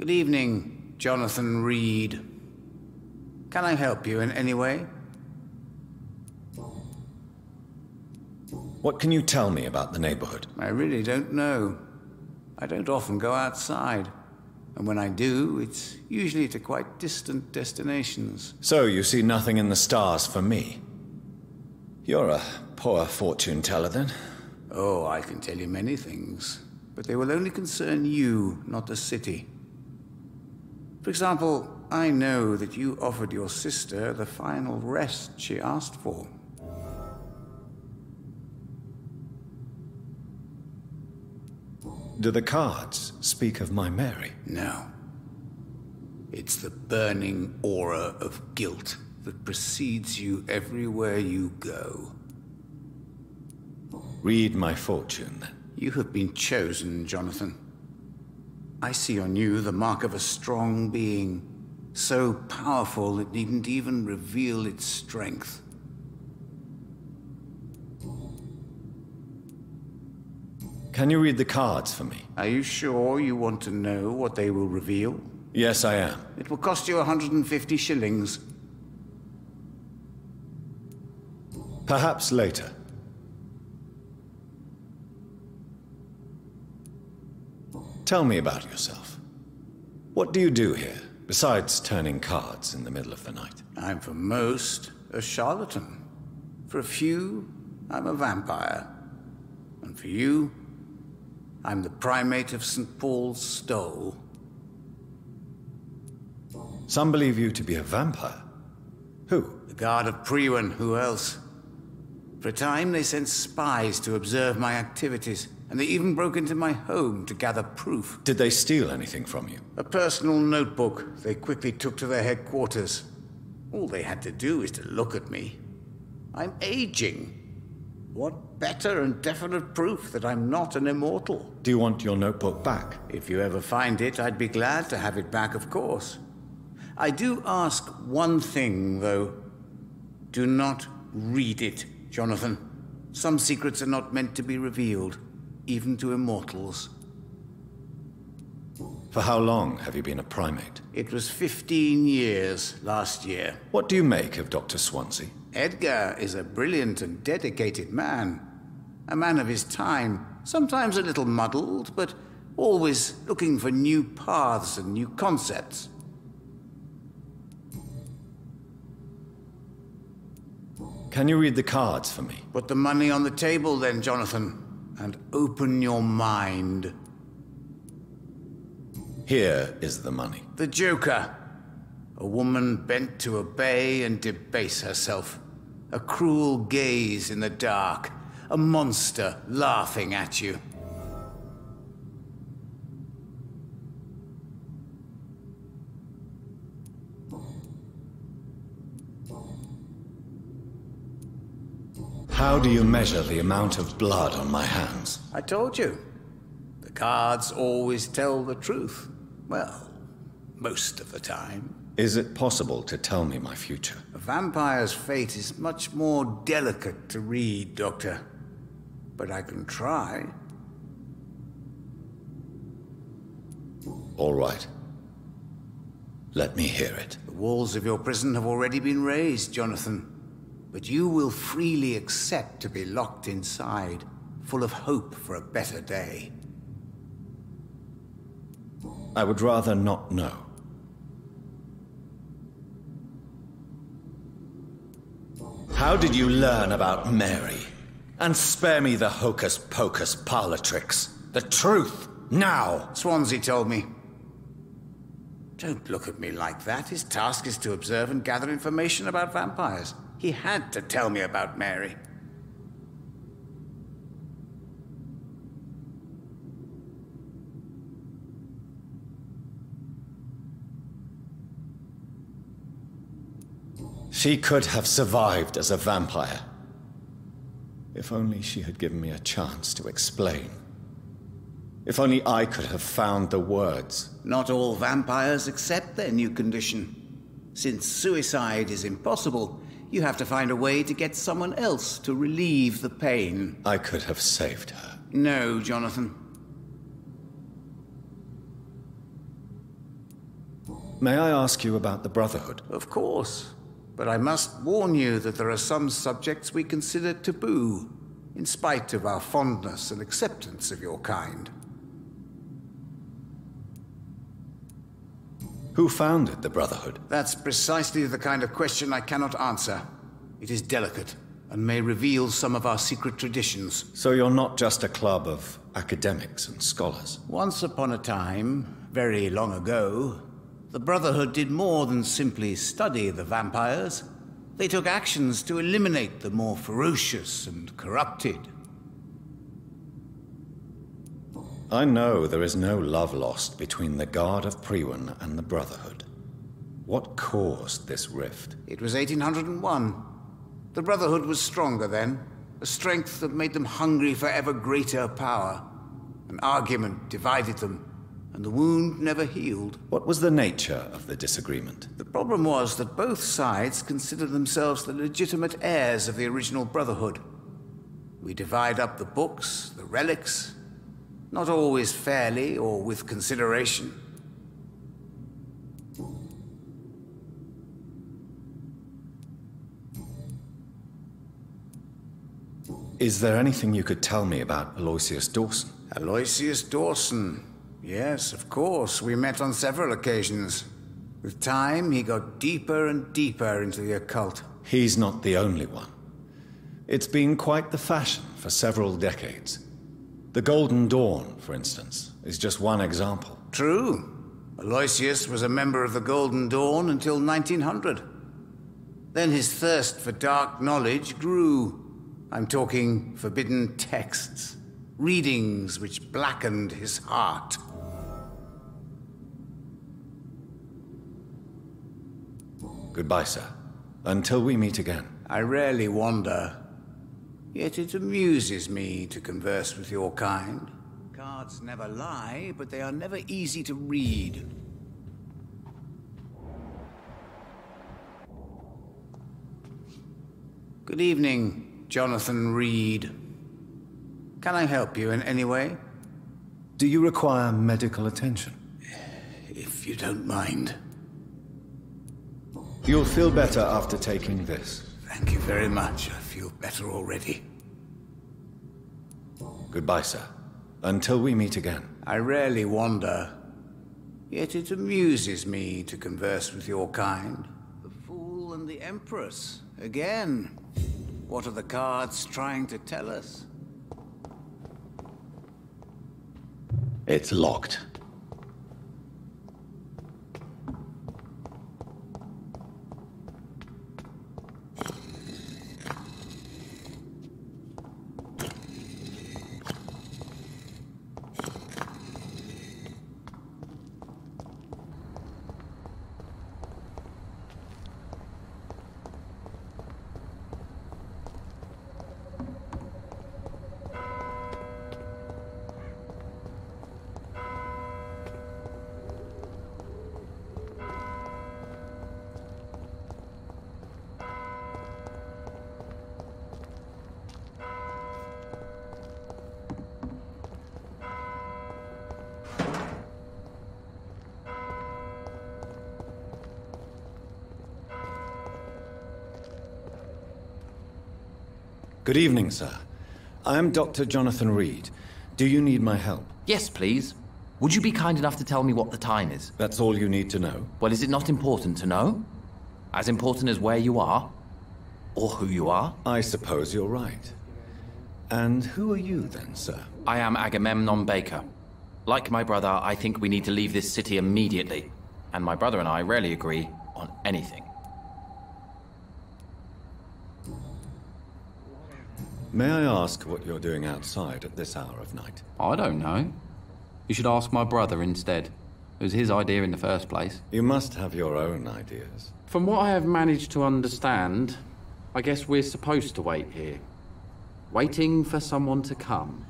Good evening, Jonathan Reid. Can I help you in any way? What can you tell me about the neighborhood? I really don't know. I don't often go outside. And when I do, it's usually to quite distant destinations. So you see nothing in the stars for me? You're a poor fortune teller, then? Oh, I can tell you many things. But they will only concern you, not the city. For example, I know that you offered your sister the final rest she asked for. Do the cards speak of my Mary? No. It's the burning aura of guilt that precedes you everywhere you go. Read my fortune, then. You have been chosen, Jonathan. I see on you the mark of a strong being, so powerful it needn't even reveal its strength. Can you read the cards for me? Are you sure you want to know what they will reveal? Yes, I am. It will cost you 150 shillings. Perhaps later. Tell me about yourself. What do you do here, besides turning cards in the middle of the night? I'm for most a charlatan. For a few, I'm a vampire. And for you, I'm the primate of St. Paul's Stole. Some believe you to be a vampire. Who? The Guard of Priwen, who else? For a time, they sent spies to observe my activities, and they even broke into my home to gather proof. Did they steal anything from you? A personal notebook they quickly took to their headquarters. All they had to do is to look at me. I'm aging. What better and definite proof that I'm not an immortal? Do you want your notebook back? If you ever find it, I'd be glad to have it back, of course. I do ask one thing, though. Do not read it, Jonathan. Some secrets are not meant to be revealed, even to immortals. For how long have you been a primate? It was 15 years last year. What do you make of Dr. Swansea? Edgar is a brilliant and dedicated man. A man of his time, sometimes a little muddled, but always looking for new paths and new concepts. Can you read the cards for me? Put the money on the table then, Jonathan, and open your mind. Here is the money. The Joker. A woman bent to obey and debase herself. A cruel gaze in the dark. A monster laughing at you. How do you measure the amount of blood on my hands? I told you. The cards always tell the truth. Well, most of the time. Is it possible to tell me my future? A vampire's fate is much more delicate to read, Doctor. But I can try. All right. Let me hear it. The walls of your prison have already been raised, Jonathan. But you will freely accept to be locked inside, full of hope for a better day. I would rather not know. How did you learn about Mary? And spare me the hocus-pocus parlor tricks. The truth, now! Swansea told me. Don't look at me like that. His task is to observe and gather information about vampires. He had to tell me about Mary. She could have survived as a vampire. If only she had given me a chance to explain. If only I could have found the words. Not all vampires accept their new condition. Since suicide is impossible, you have to find a way to get someone else to relieve the pain. I could have saved her. No, Jonathan. May I ask you about the Brotherhood? Of course. But I must warn you that there are some subjects we consider taboo, in spite of our fondness and acceptance of your kind. Who founded the Brotherhood? That's precisely the kind of question I cannot answer. It is delicate, and may reveal some of our secret traditions. So you're not just a club of academics and scholars? Once upon a time, very long ago, the Brotherhood did more than simply study the vampires. They took actions to eliminate the more ferocious and corrupted. I know there is no love lost between the Guard of Priwen and the Brotherhood. What caused this rift? It was 1801. The Brotherhood was stronger then, a strength that made them hungry for ever greater power. An argument divided them, and the wound never healed. What was the nature of the disagreement? The problem was that both sides considered themselves the legitimate heirs of the original Brotherhood. We divide up the books, the relics, not always fairly or with consideration. Is there anything you could tell me about Lucious Dawson? Lucious Dawson. Yes, of course. We met on several occasions. With time, he got deeper and deeper into the occult. He's not the only one. It's been quite the fashion for several decades. The Golden Dawn, for instance, is just one example. True. Aloysius was a member of the Golden Dawn until 1900. Then his thirst for dark knowledge grew. I'm talking forbidden texts, readings which blackened his heart. Goodbye, sir. Until we meet again. I rarely wander, yet it amuses me to converse with your kind. Cards never lie, but they are never easy to read. Good evening, Jonathan Reid. Can I help you in any way? Do you require medical attention? If you don't mind. You'll feel better after taking this. Thank you very much. I feel better already. Goodbye, sir. Until we meet again. I rarely wander, yet it amuses me to converse with your kind. The Fool and the Empress. Again. What are the cards trying to tell us? It's locked. Good evening, sir. I am Dr. Jonathan Reid. Do you need my help? Yes, please. Would you be kind enough to tell me what the time is? That's all you need to know. Well, is it not important to know? As important as where you are? Or who you are? I suppose you're right. And who are you then, sir? I am Agamemnon Baker. Like my brother, I think we need to leave this city immediately. And my brother and I rarely agree on anything. May I ask what you're doing outside at this hour of night? I don't know. You should ask my brother instead. It was his idea in the first place. You must have your own ideas. From what I have managed to understand, I guess we're supposed to wait here. Waiting for someone to come.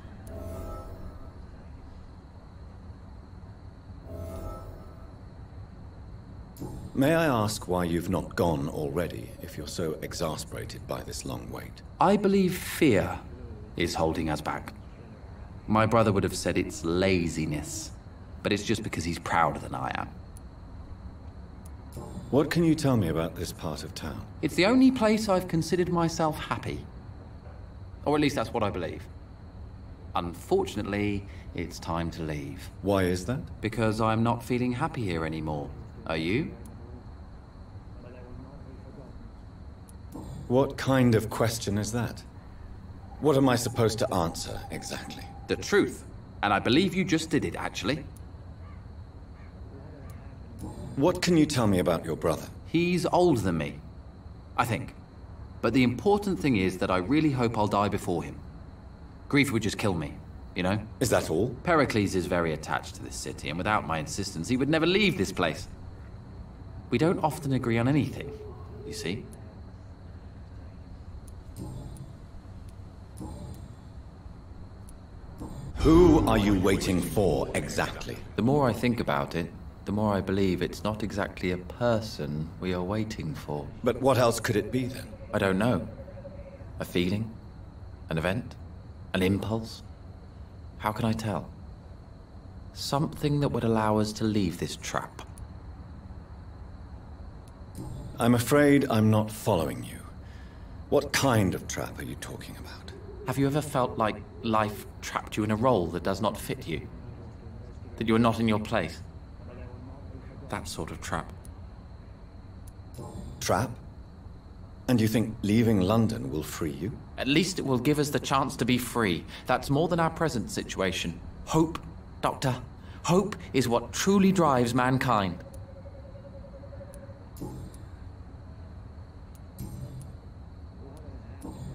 May I ask why you've not gone already, if you're so exasperated by this long wait? I believe fear is holding us back. My brother would have said it's laziness, but it's just because he's prouder than I am. What can you tell me about this part of town? It's the only place I've considered myself happy. Or at least that's what I believe. Unfortunately, it's time to leave. Why is that? Because I'm not feeling happy here anymore. Are you? What kind of question is that? What am I supposed to answer, exactly? The truth. And I believe you just did it, actually. What can you tell me about your brother? He's older than me, I think. But the important thing is that I really hope I'll die before him. Grief would just kill me, you know? Is that all? Pericles is very attached to this city, and without my insistence, he would never leave this place. We don't often agree on anything, you see? Who are you waiting for, exactly? The more I think about it, the more I believe it's not exactly a person we are waiting for. But what else could it be, then? I don't know. A feeling? An event? An impulse? How can I tell? Something that would allow us to leave this trap. I'm afraid I'm not following you. What kind of trap are you talking about? Have you ever felt like life trapped you in a role that does not fit you? That you are not in your place? That sort of trap. Trap? And you think leaving London will free you? At least it will give us the chance to be free. That's more than our present situation. Hope, Doctor. Hope is what truly drives mankind.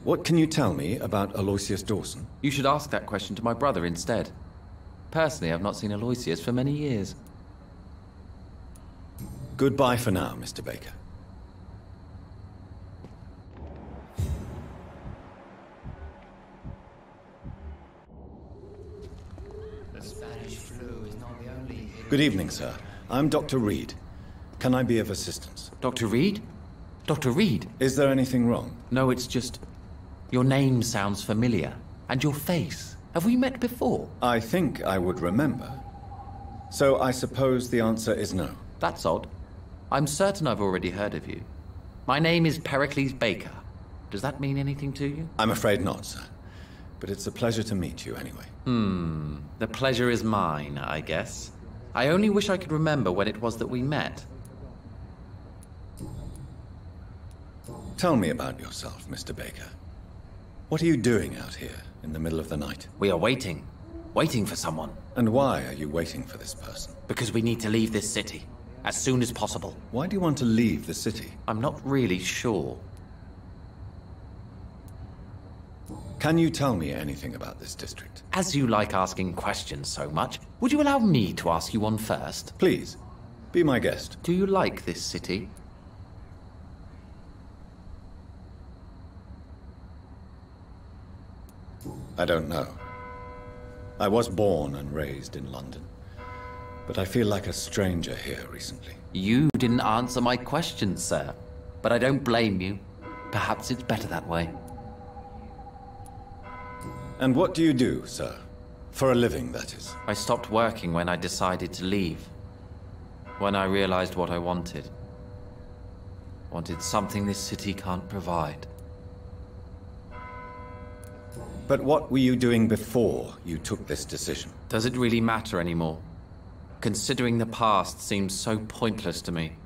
What can you tell me about Lucious Dawson? You should ask that question to my brother instead. Personally, I've not seen Aloysius for many years. Goodbye for now, Mr. Baker. Good evening, sir. I'm Dr. Reid. Can I be of assistance? Dr. Reid? Dr. Reid? Is there anything wrong? No, it's just... your name sounds familiar. And your face. Have we met before? I think I would remember. So I suppose the answer is no. That's odd. I'm certain I've already heard of you. My name is Pericles Baker. Does that mean anything to you? I'm afraid not, sir. But it's a pleasure to meet you anyway. The pleasure is mine, I guess. I only wish I could remember when it was that we met. Tell me about yourself, Mr. Baker. What are you doing out here in the middle of the night? We are waiting. Waiting for someone. And why are you waiting for this person? Because we need to leave this city. As soon as possible. Why do you want to leave the city? I'm not really sure. Can you tell me anything about this district? As you like asking questions so much, would you allow me to ask you one first? Please, be my guest. Do you like this city? I don't know. I was born and raised in London, but I feel like a stranger here recently. You didn't answer my question, sir. But I don't blame you. Perhaps it's better that way. And what do you do, sir? For a living, that is. I stopped working when I decided to leave. When I realized what I wanted. Wanted something this city can't provide. But what were you doing before you took this decision? Does it really matter anymore? Considering the past seems so pointless to me.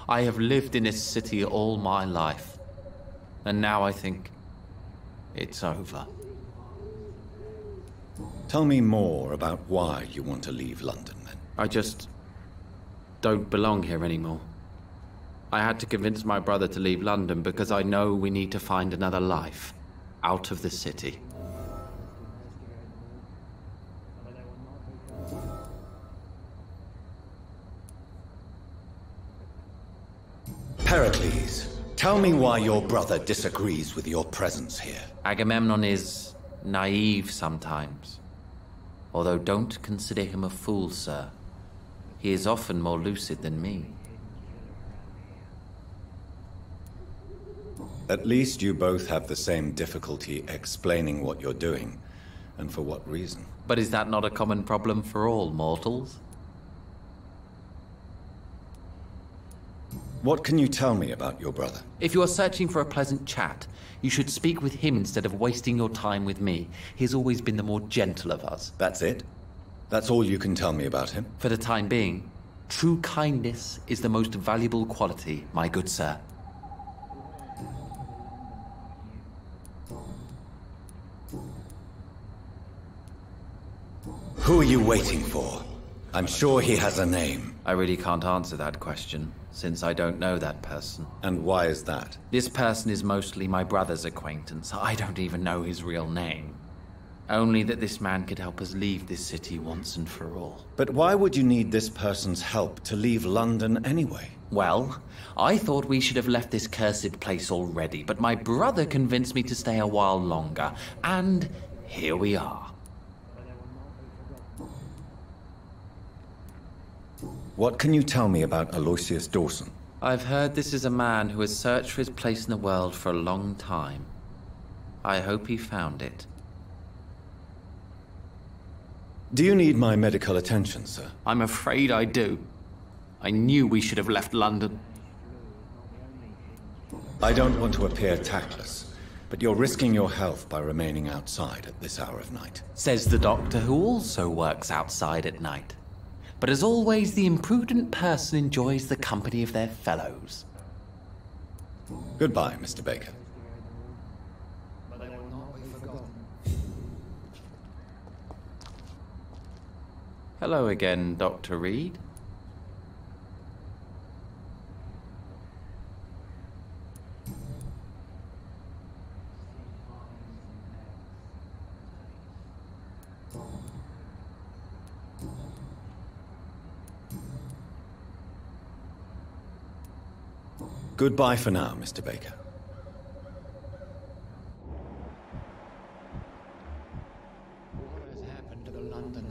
I have lived in this city all my life. And now I think it's over. Tell me more about why you want to leave London, then. I just don't belong here anymore. I had to convince my brother to leave London because I know we need to find another life out of the city. Pericles, tell me why your brother disagrees with your presence here. Agamemnon is naive sometimes. Although don't consider him a fool, sir. He is often more lucid than me. At least you both have the same difficulty explaining what you're doing, and for what reason. But is that not a common problem for all mortals? What can you tell me about your brother? If you are searching for a pleasant chat, you should speak with him instead of wasting your time with me. He's always been the more gentle of us. That's it? That's all you can tell me about him? For the time being, true kindness is the most valuable quality, my good sir. Who are you waiting for? I'm sure he has a name. I really can't answer that question, since I don't know that person. And why is that? This person is mostly my brother's acquaintance. I don't even know his real name. Only that this man could help us leave this city once and for all. But why would you need this person's help to leave London anyway? Well, I thought we should have left this cursed place already, but my brother convinced me to stay a while longer, and here we are. What can you tell me about Lucious Dawson? I've heard this is a man who has searched for his place in the world for a long time. I hope he found it. Do you need my medical attention, sir? I'm afraid I do. I knew we should have left London. I don't want to appear tactless, but you're risking your health by remaining outside at this hour of night. Says the doctor who also works outside at night. But as always, the imprudent person enjoys the company of their fellows. Goodbye, Mr. Baker. Hello again, Dr. Reid. Goodbye for now, Mr. Baker.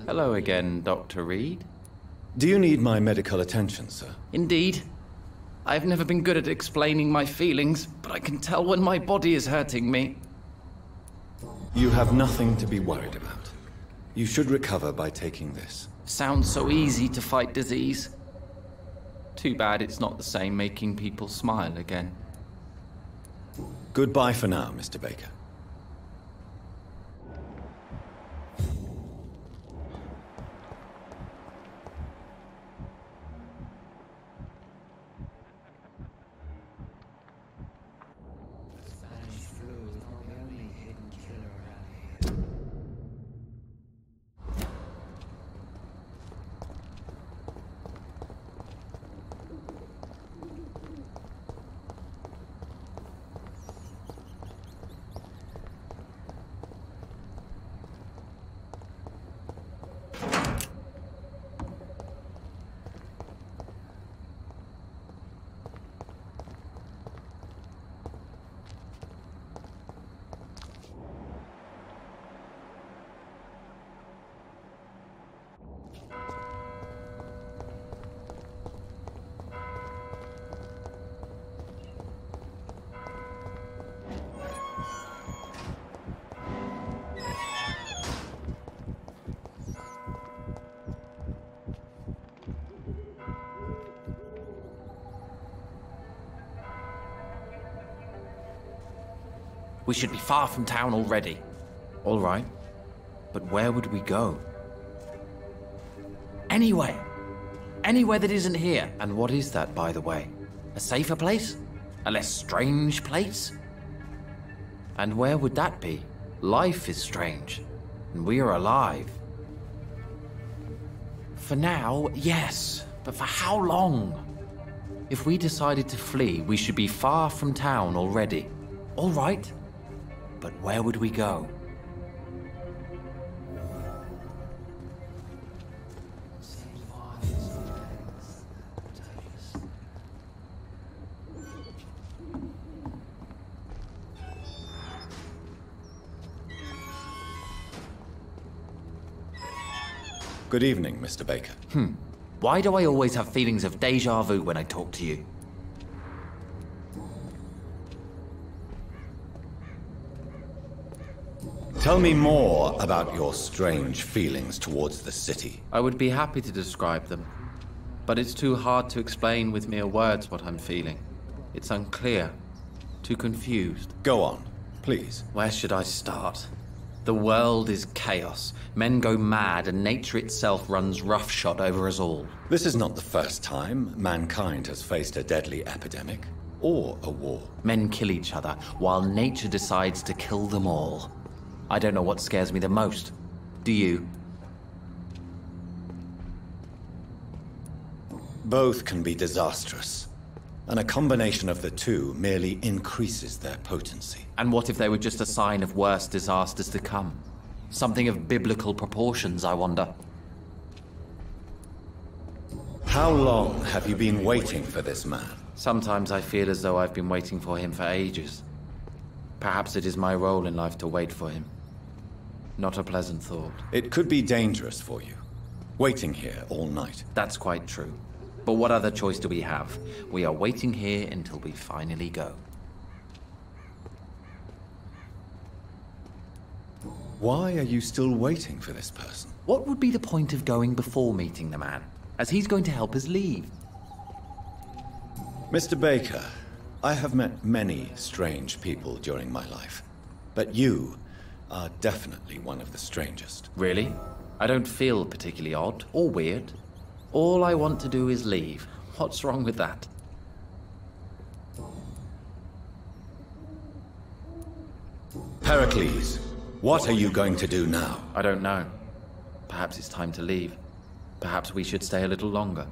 Hello again, Dr. Reid. Do you need my medical attention, sir? Indeed. I've never been good at explaining my feelings, but I can tell when my body is hurting me. You have nothing to be worried about. You should recover by taking this. Sounds so easy to fight disease. Too bad it's not the same making people smile again. Goodbye for now, Mr. Baker. We should be far from town already. All right, but where would we go? Anywhere. Anywhere that isn't here. And what is that, by the way? A safer place? A less strange place? And where would that be? Life is strange, and we are alive. For now, yes, but for how long? If we decided to flee, we should be far from town already. All right. But where would we go? Good evening, Mr. Baker. Why do I always have feelings of déjà vu when I talk to you? Tell me more about your strange feelings towards the city. I would be happy to describe them. But it's too hard to explain with mere words what I'm feeling. It's unclear. Too confused. Go on, please. Where should I start? The world is chaos. Men go mad, and nature itself runs roughshod over us all. This is not the first time mankind has faced a deadly epidemic or a war. Men kill each other, while nature decides to kill them all. I don't know what scares me the most. Do you? Both can be disastrous, and a combination of the two merely increases their potency. And what if they were just a sign of worse disasters to come? Something of biblical proportions, I wonder. How long have you been waiting for this man? Sometimes I feel as though I've been waiting for him for ages. Perhaps it is my role in life to wait for him. Not a pleasant thought. It could be dangerous for you, waiting here all night. That's quite true. But what other choice do we have? We are waiting here until we finally go. Why are you still waiting for this person? What would be the point of going before meeting the man, as he's going to help us leave? Mr. Baker, I have met many strange people during my life, but you are definitely one of the strangest. Really? I don't feel particularly odd or weird. All I want to do is leave. What's wrong with that? Pericles, what are you going to do now? I don't know. Perhaps it's time to leave. Perhaps we should stay a little longer.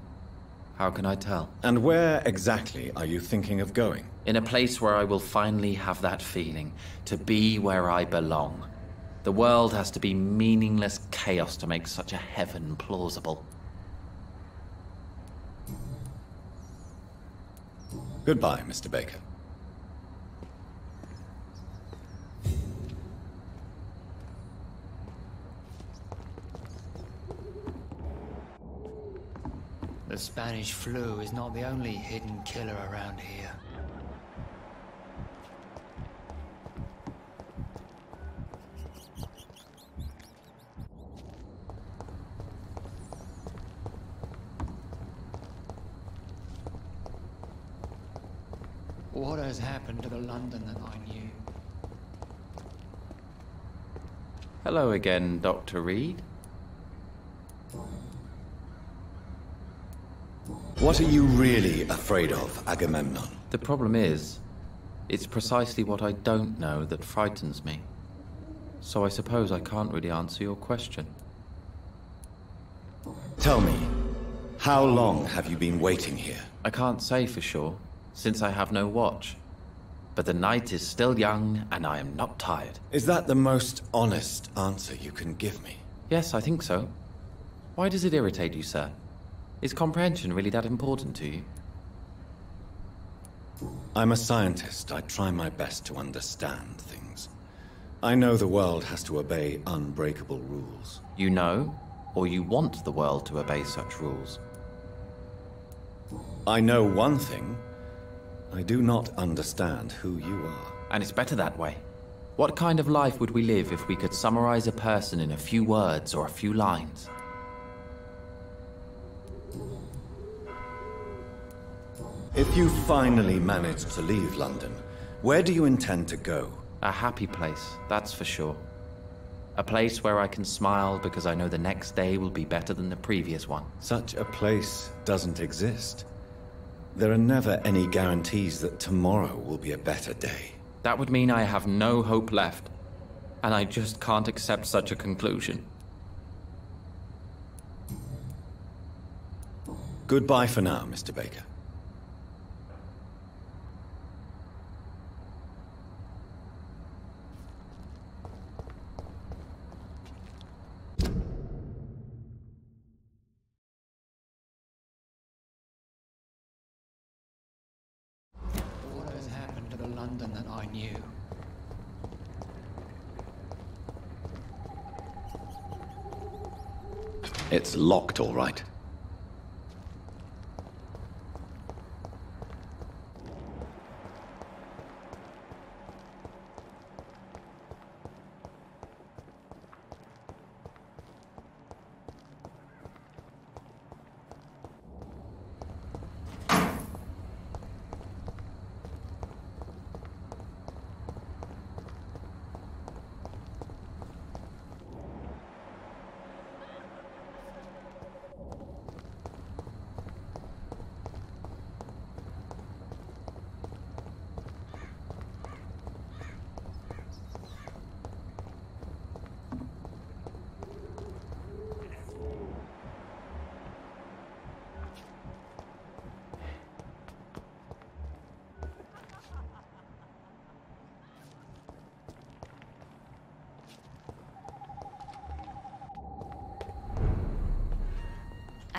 How can I tell? And where exactly are you thinking of going? In a place where I will finally have that feeling, to be where I belong. The world has to be meaningless chaos to make such a heaven plausible. Goodbye, Mr. Baker. The Spanish flu is not the only hidden killer around here. What has happened to the London that I knew? Hello again, Dr. Reid. What are you really afraid of, Agamemnon? The problem is, it's precisely what I don't know that frightens me. So I suppose I can't really answer your question. Tell me, how long have you been waiting here? I can't say for sure, since I have no watch. But the night is still young, and I am not tired. Is that the most honest answer you can give me? Yes, I think so. Why does it irritate you, sir? Is comprehension really that important to you? I'm a scientist. I try my best to understand things. I know the world has to obey unbreakable rules. You know, or you want the world to obey such rules? I know one thing. I do not understand who you are. And it's better that way. What kind of life would we live if we could summarize a person in a few words or a few lines? If you finally manage to leave London, where do you intend to go? A happy place, that's for sure. A place where I can smile because I know the next day will be better than the previous one. Such a place doesn't exist. There are never any guarantees that tomorrow will be a better day. That would mean I have no hope left, and I just can't accept such a conclusion. Goodbye for now, Mr. Baker. What has happened to the London that I knew? It's locked, all right.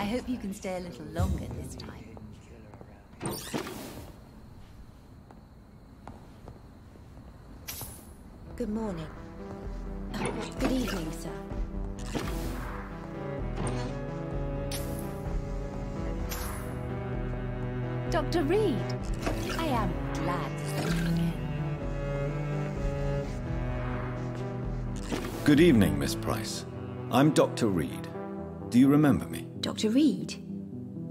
I hope you can stay a little longer this time. Good morning. Good evening, sir. Dr. Reid, I am glad to see you again. Good evening, Miss Price. I'm Dr. Reid. Do you remember me? Dr. Reid?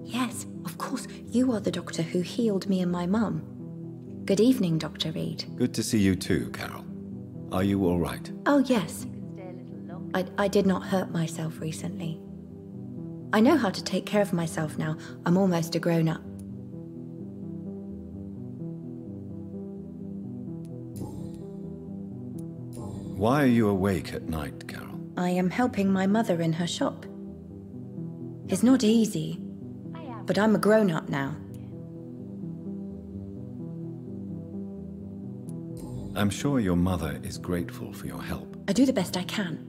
Yes, of course. You are the doctor who healed me and my mum. Good evening, Dr. Reid. Good to see you too, Carol. Are you all right? Oh, yes. I did not hurt myself recently. I know how to take care of myself now. I'm almost a grown-up. Why are you awake at night, Carol? I am helping my mother in her shop. It's not easy, but I'm a grown-up now. I'm sure your mother is grateful for your help. I do the best I can.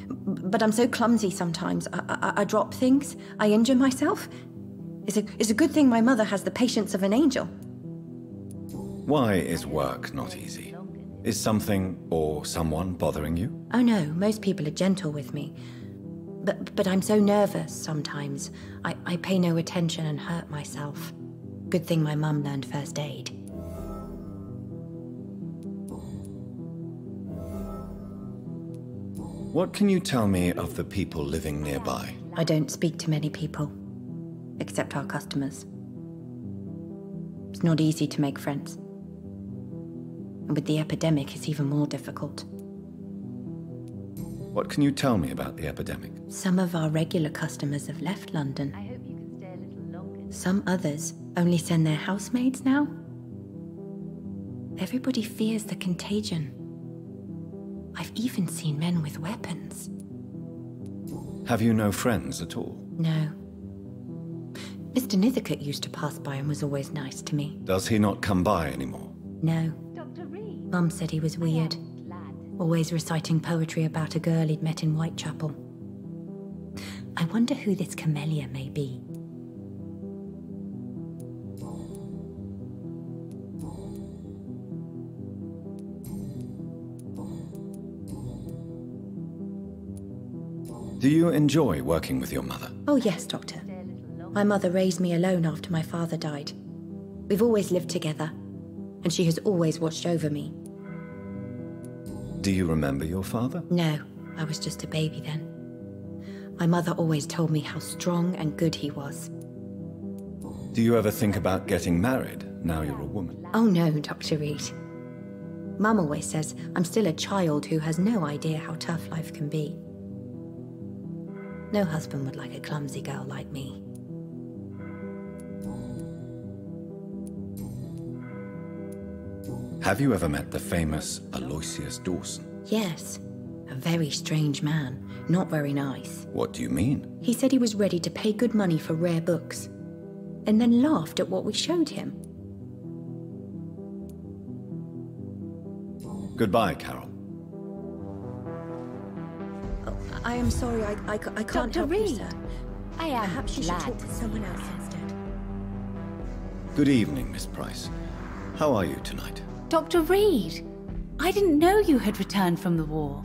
But I'm so clumsy sometimes. I drop things. I injure myself. It's a good thing my mother has the patience of an angel. Why is work not easy? Is something or someone bothering you? Oh no, most people are gentle with me. But I'm so nervous sometimes. I pay no attention and hurt myself. Good thing my mum learned first aid. What can you tell me of the people living nearby? I don't speak to many people, except our customers. It's not easy to make friends. And with the epidemic, it's even more difficult. What can you tell me about the epidemic? Some of our regular customers have left London. I hope you can stay a little longer. Some others only send their housemaids now. Everybody fears the contagion. I've even seen men with weapons. Have you no friends at all? No. Mr. Nithercote used to pass by and was always nice to me. Does he not come by anymore? No. Dr. Reid, Mum said he was weird. glad. Always reciting poetry about a girl he'd met in Whitechapel. I wonder who this camellia may be. Do you enjoy working with your mother? Oh yes, Doctor. My mother raised me alone after my father died. We've always lived together, and she has always watched over me. Do you remember your father? No, I was just a baby then. My mother always told me how strong and good he was. Do you ever think about getting married now you're a woman? Oh no, Dr. Reid. Mum always says I'm still a child who has no idea how tough life can be. No husband would like a clumsy girl like me. Have you ever met the famous Lucious Dawson? Yes, a very strange man, not very nice. What do you mean? He said he was ready to pay good money for rare books, and then laughed at what we showed him. Goodbye, Carol. I am sorry, I can't Dr. help you, Reid, sir. I am Perhaps you should glad talk to someone else again. instead. Good evening, Miss Price. How are you tonight? Dr. Reid, I didn't know you had returned from the war.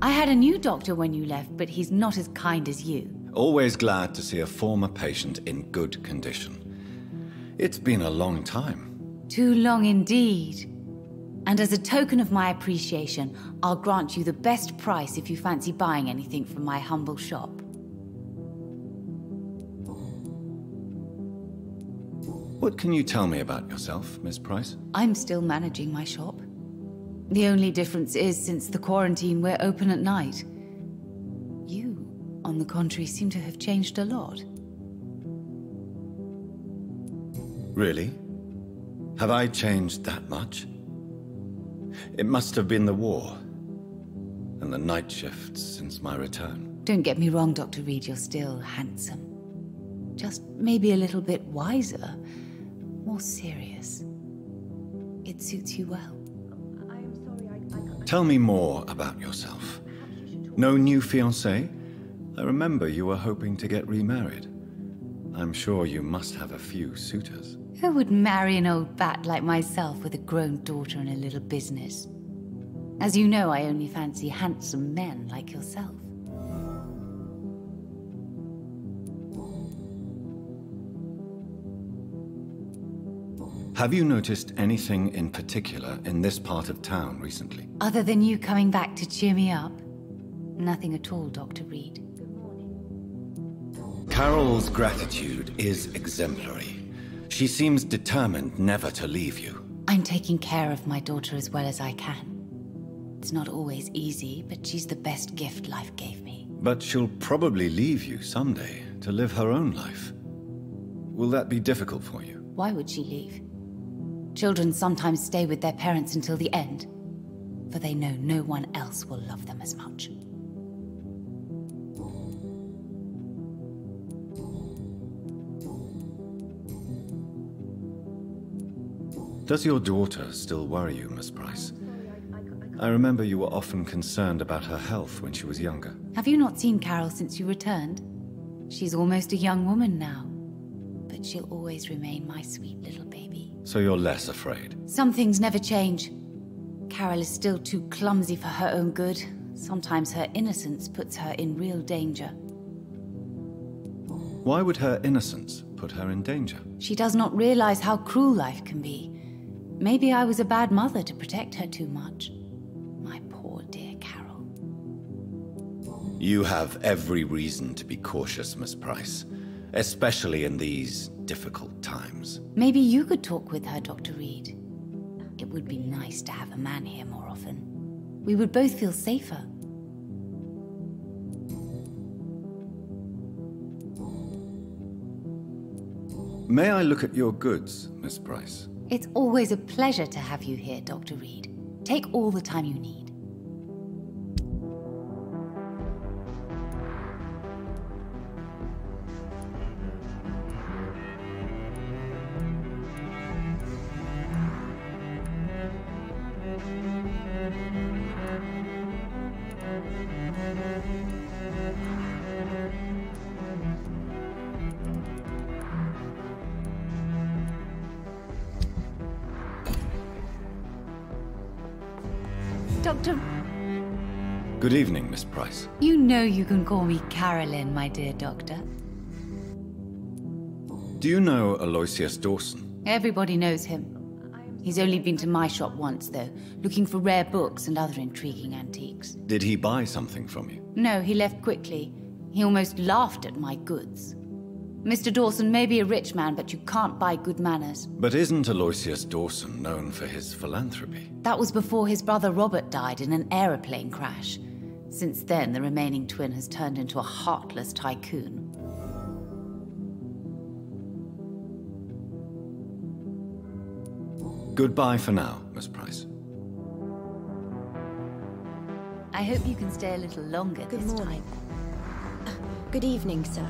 I had a new doctor when you left, but he's not as kind as you. Always glad to see a former patient in good condition. It's been a long time. Too long indeed. And as a token of my appreciation, I'll grant you the best price if you fancy buying anything from my humble shop. What can you tell me about yourself, Miss Price? I'm still managing my shop. The only difference is, since the quarantine, we're open at night. You, on the contrary, seem to have changed a lot. Really? Have I changed that much? It must have been the war and the night shifts since my return. Don't get me wrong, Dr. Reid, you're still handsome. Just maybe a little bit wiser, more serious. It suits you well. I am sorry, I can't. Tell me more about yourself. No new fiancé? I remember you were hoping to get remarried. I'm sure you must have a few suitors. Who would marry an old bat like myself with a grown daughter and a little business? As you know, I only fancy handsome men like yourself. Have you noticed anything in particular in this part of town recently? Other than you coming back to cheer me up? Nothing at all, Dr. Reid. Carol's gratitude is exemplary. She seems determined never to leave you. I'm taking care of my daughter as well as I can. It's not always easy, but she's the best gift life gave me. But she'll probably leave you someday to live her own life. Will that be difficult for you? Why would she leave? Children sometimes stay with their parents until the end, for they know no one else will love them as much. Does your daughter still worry you, Miss Price? I remember you were often concerned about her health when she was younger. Have you not seen Carol since you returned? She's almost a young woman now, but she'll always remain my sweet little baby. So you're less afraid? Some things never change. Carol is still too clumsy for her own good. Sometimes her innocence puts her in real danger. Why would her innocence put her in danger? She does not realize how cruel life can be. Maybe I was a bad mother to protect her too much. My poor dear Carol. You have every reason to be cautious, Miss Price, especially in these difficult times. Maybe you could talk with her, Dr. Reid. It would be nice to have a man here more often. We would both feel safer. May I look at your goods, Miss Price? It's always a pleasure to have you here, Dr. Reid. Take all the time you need. Doctor... Good evening, Miss Price. You know you can call me Carolyn, my dear doctor. Do you know Lucious Dawson? Everybody knows him. He's only been to my shop once, though, looking for rare books and other intriguing antiques. Did he buy something from you? No, he left quickly. He almost laughed at my goods. Mr. Dawson may be a rich man, but you can't buy good manners. But isn't Lucious Dawson known for his philanthropy? That was before his brother Robert died in an aeroplane crash. Since then, the remaining twin has turned into a heartless tycoon. Goodbye for now, Miss Price. I hope you can stay a little longer Good this morning. time. Good evening, sir.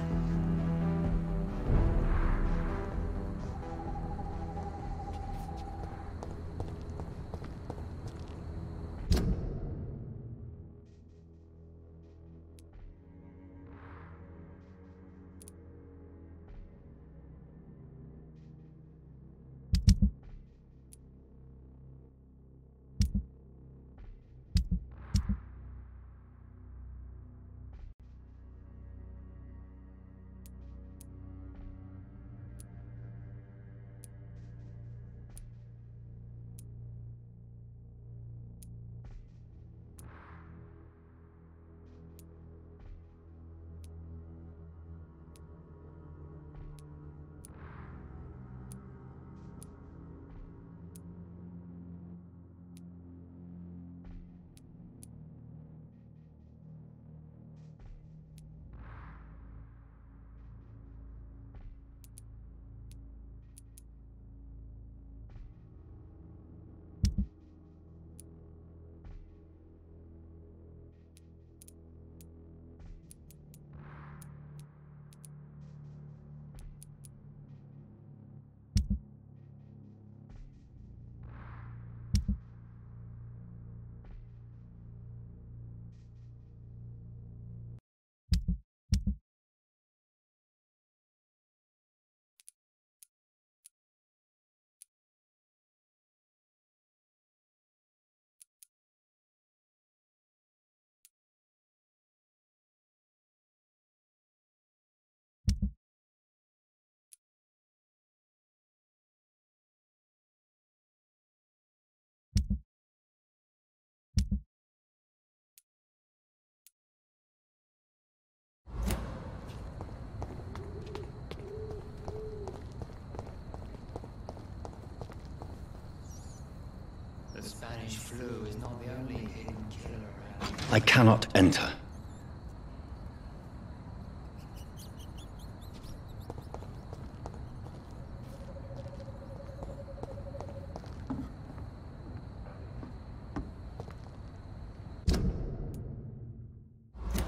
The Spanish flu is not the only hidden killer around. I cannot enter.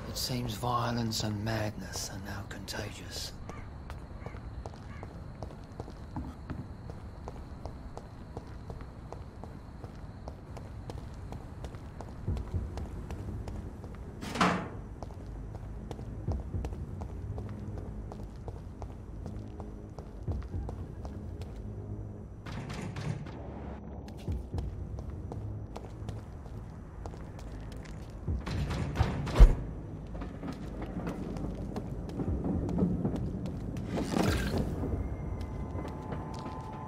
It seems violence and madness are now contagious.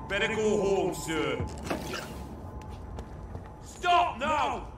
Better go home, sir. Stop now!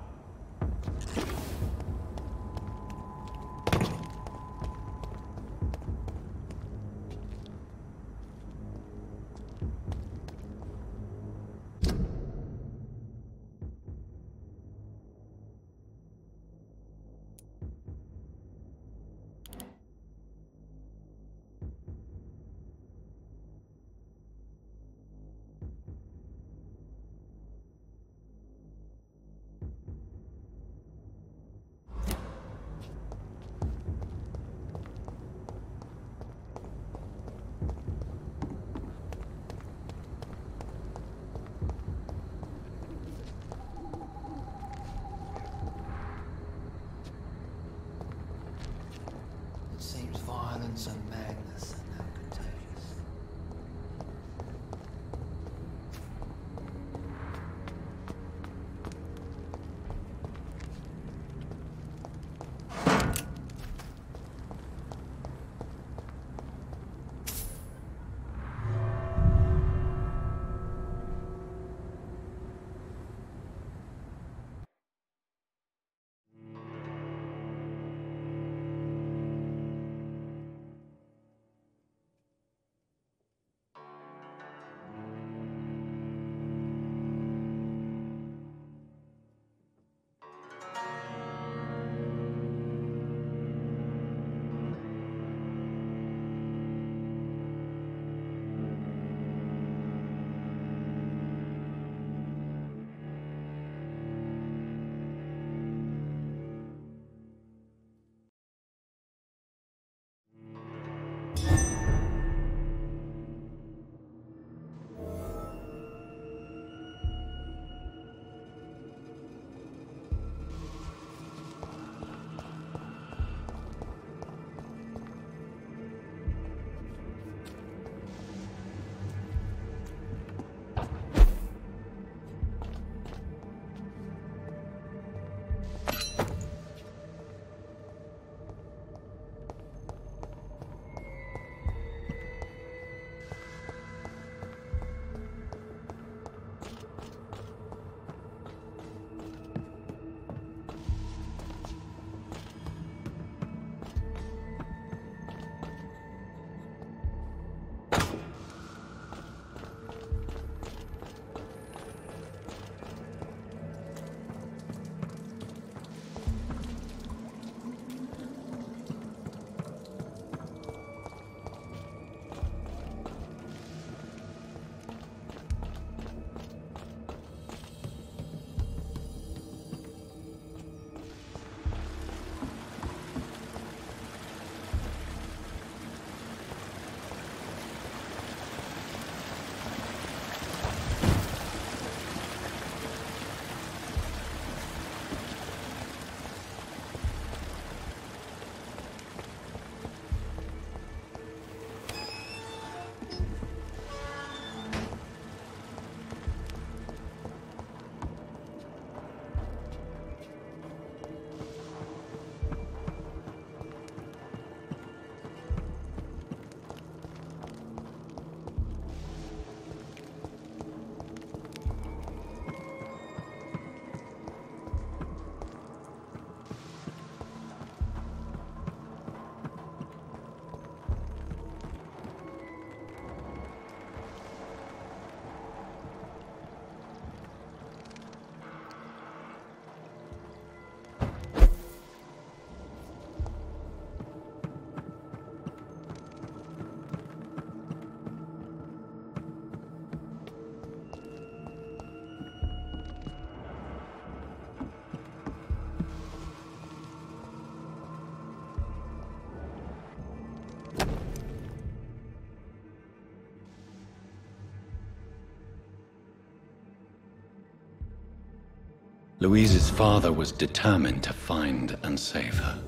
Louise's father was determined to find and save her.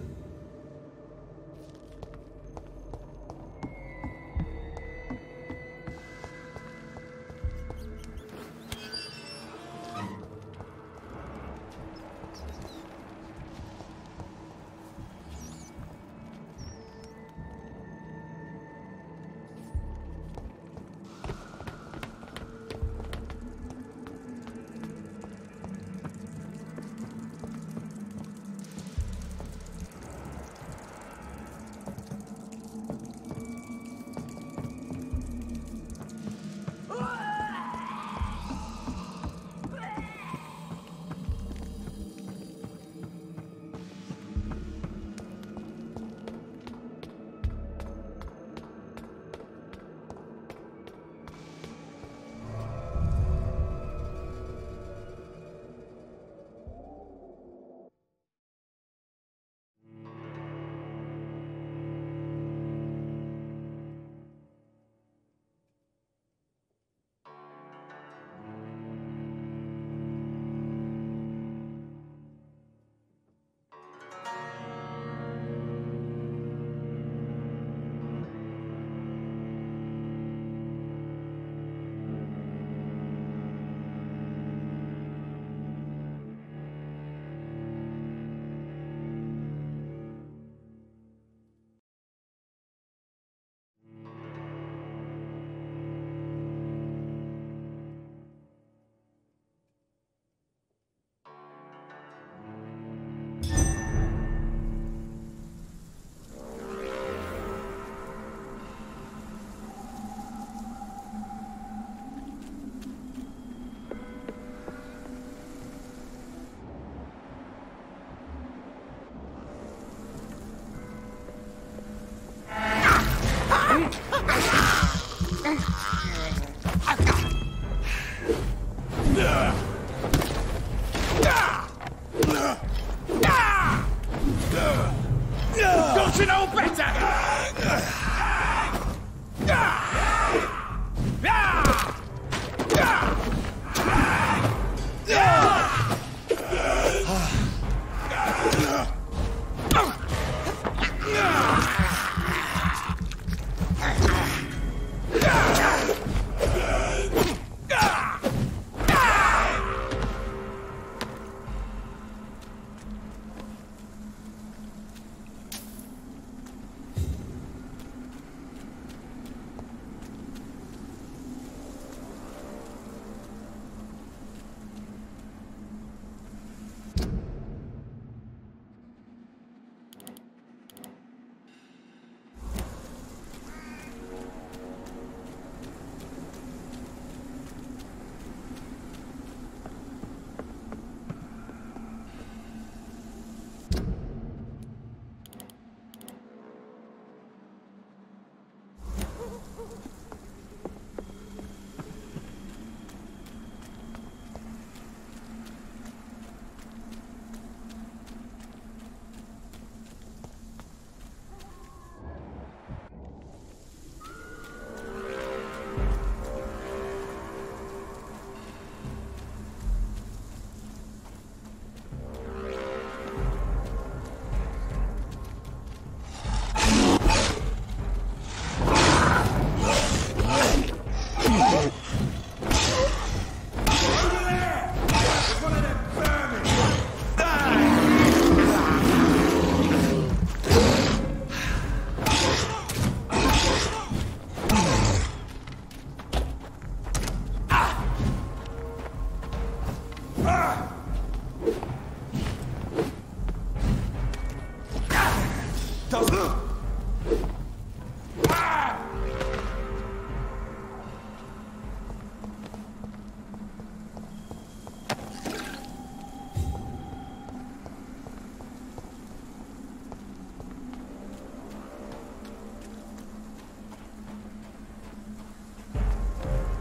Don't you know better?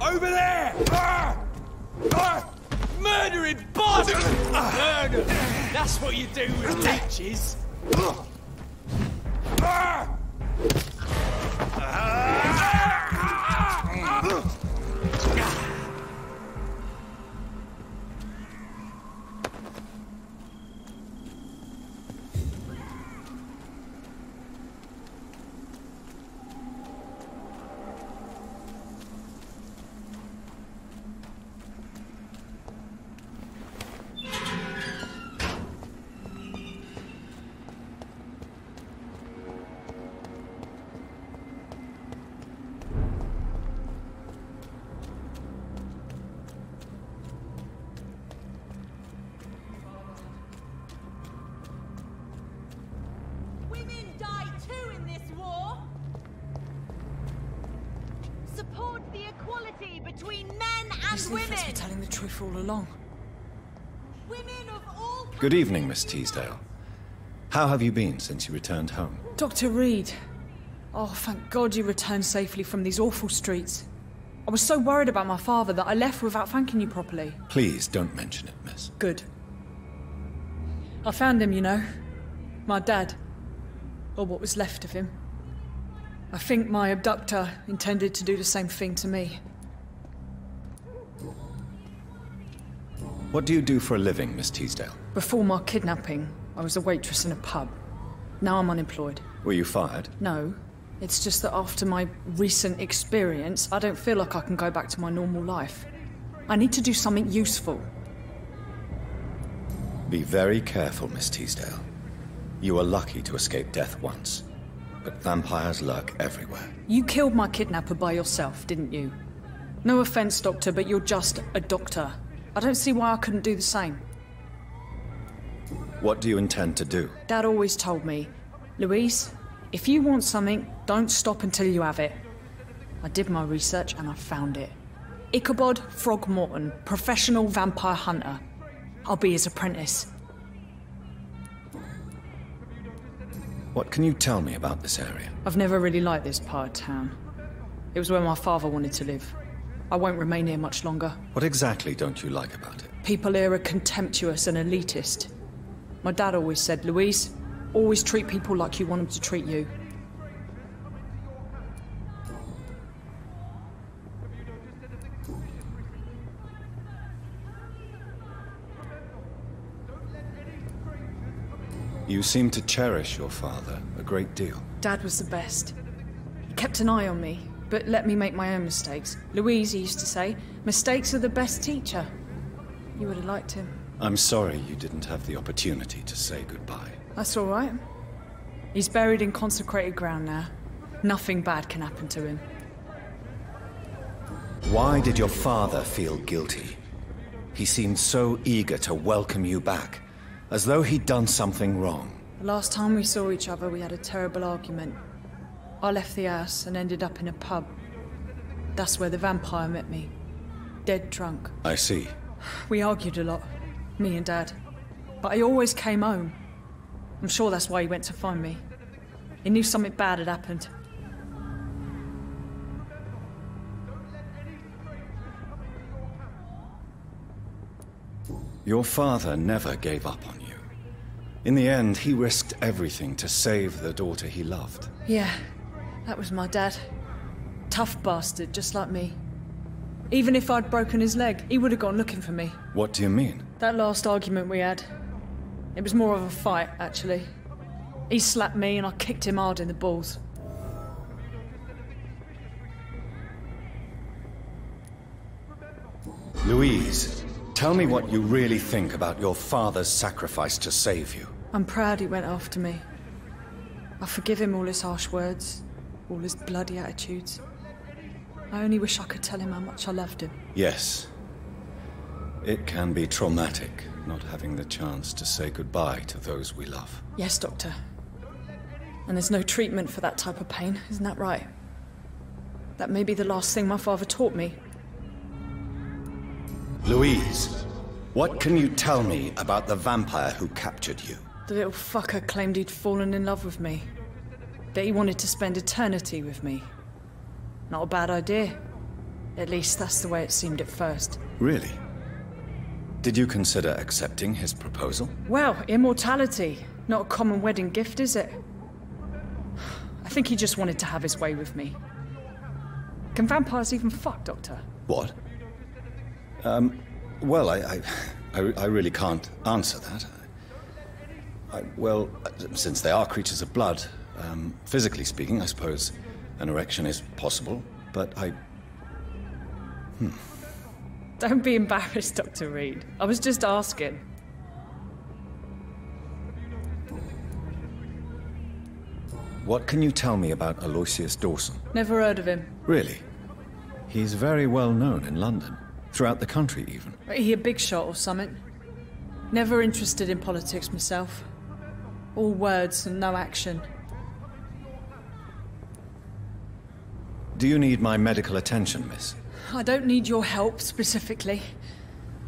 Over there! Murdering bastard! Murder! That's what you do with leeches! equality between men and These women. leaflets were telling the truth all along. Women of all Good evening, Miss Teasdale. How have you been since you returned home? Dr. Reid. Oh, thank God you returned safely from these awful streets. I was so worried about my father that I left without thanking you properly. Please don't mention it, miss. Good. I found him, you know. My dad. Or what was left of him. I think my abductor intended to do the same thing to me. What do you do for a living, Miss Teasdale? Before my kidnapping, I was a waitress in a pub. Now I'm unemployed. Were you fired? No. It's just that after my recent experience, I don't feel like I can go back to my normal life. I need to do something useful. Be very careful, Miss Teasdale. You were lucky to escape death once, but vampires lurk everywhere. You killed my kidnapper by yourself, didn't you? No offense, Doctor, but you're just a doctor. I don't see why I couldn't do the same. What do you intend to do? Dad always told me, Louise, if you want something, don't stop until you have it. I did my research and I found it. Ichabod Throgmorton, professional vampire hunter. I'll be his apprentice. What can you tell me about this area? I've never really liked this part of town. It was where my father wanted to live. I won't remain here much longer. What exactly don't you like about it? People here are contemptuous and elitist. My dad always said, Louise, always treat people like you want them to treat you. You seem to cherish your father a great deal. Dad was the best. He kept an eye on me, but let me make my own mistakes. Louise, he used to say, mistakes are the best teacher. You would have liked him. I'm sorry you didn't have the opportunity to say goodbye. That's all right. He's buried in consecrated ground now. Nothing bad can happen to him. Why did your father feel guilty? He seemed so eager to welcome you back, as though he'd done something wrong. The last time we saw each other, we had a terrible argument. I left the house and ended up in a pub. That's where the vampire met me. Dead drunk. I see. We argued a lot, me and Dad. But I always came home. I'm sure that's why he went to find me. He knew something bad had happened. Your father never gave up on you. In the end, he risked everything to save the daughter he loved. Yeah, that was my dad. Tough bastard, just like me. Even if I'd broken his leg, he would have gone looking for me. What do you mean? That last argument we had, it was more of a fight, actually. He slapped me and I kicked him hard in the balls. Louise, tell me what you really think about your father's sacrifice to save you. I'm proud he went after me. I forgive him all his harsh words, all his bloody attitudes. I only wish I could tell him how much I loved him. Yes. It can be traumatic, not having the chance to say goodbye to those we love. Yes, Doctor. And there's no treatment for that type of pain, isn't that right? That may be the last thing my father taught me. Louise, what can you tell me about the vampire who captured you? The little fucker claimed he'd fallen in love with me. That he wanted to spend eternity with me. Not a bad idea. At least that's the way it seemed at first. Really? Did you consider accepting his proposal? Well, immortality. Not a common wedding gift, is it? I think he just wanted to have his way with me. Can vampires even fuck, Doctor? What? Well, I really can't answer that. Well, since they are creatures of blood, physically speaking, I suppose an erection is possible, but Don't be embarrassed, Dr. Reid. I was just asking. What can you tell me about Lucious Dawson? Never heard of him. Really? He's very well known in London. Throughout the country, even. He a big shot or something? Never interested in politics myself. All words and no action. Do you need my medical attention, miss? I don't need your help specifically.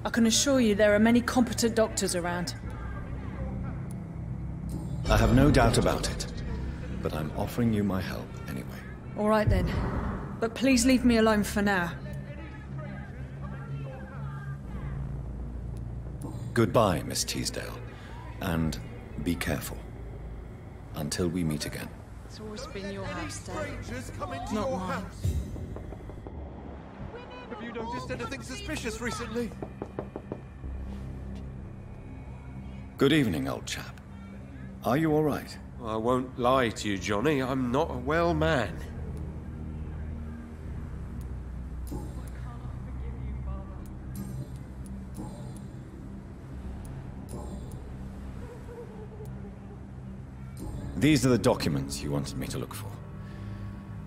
I can assure you there are many competent doctors around. I have no doubt about it, but I'm offering you my help anyway. All right then, but please leave me alone for now. Goodbye, Miss Teasdale, and be careful. Until we meet again. It's always been your house, Dad. Strangers come into Not your mine. house. Have you noticed anything suspicious recently? Good evening, old chap. Are you all right? I won't lie to you, Johnny. I'm not a well man. These are the documents you wanted me to look for.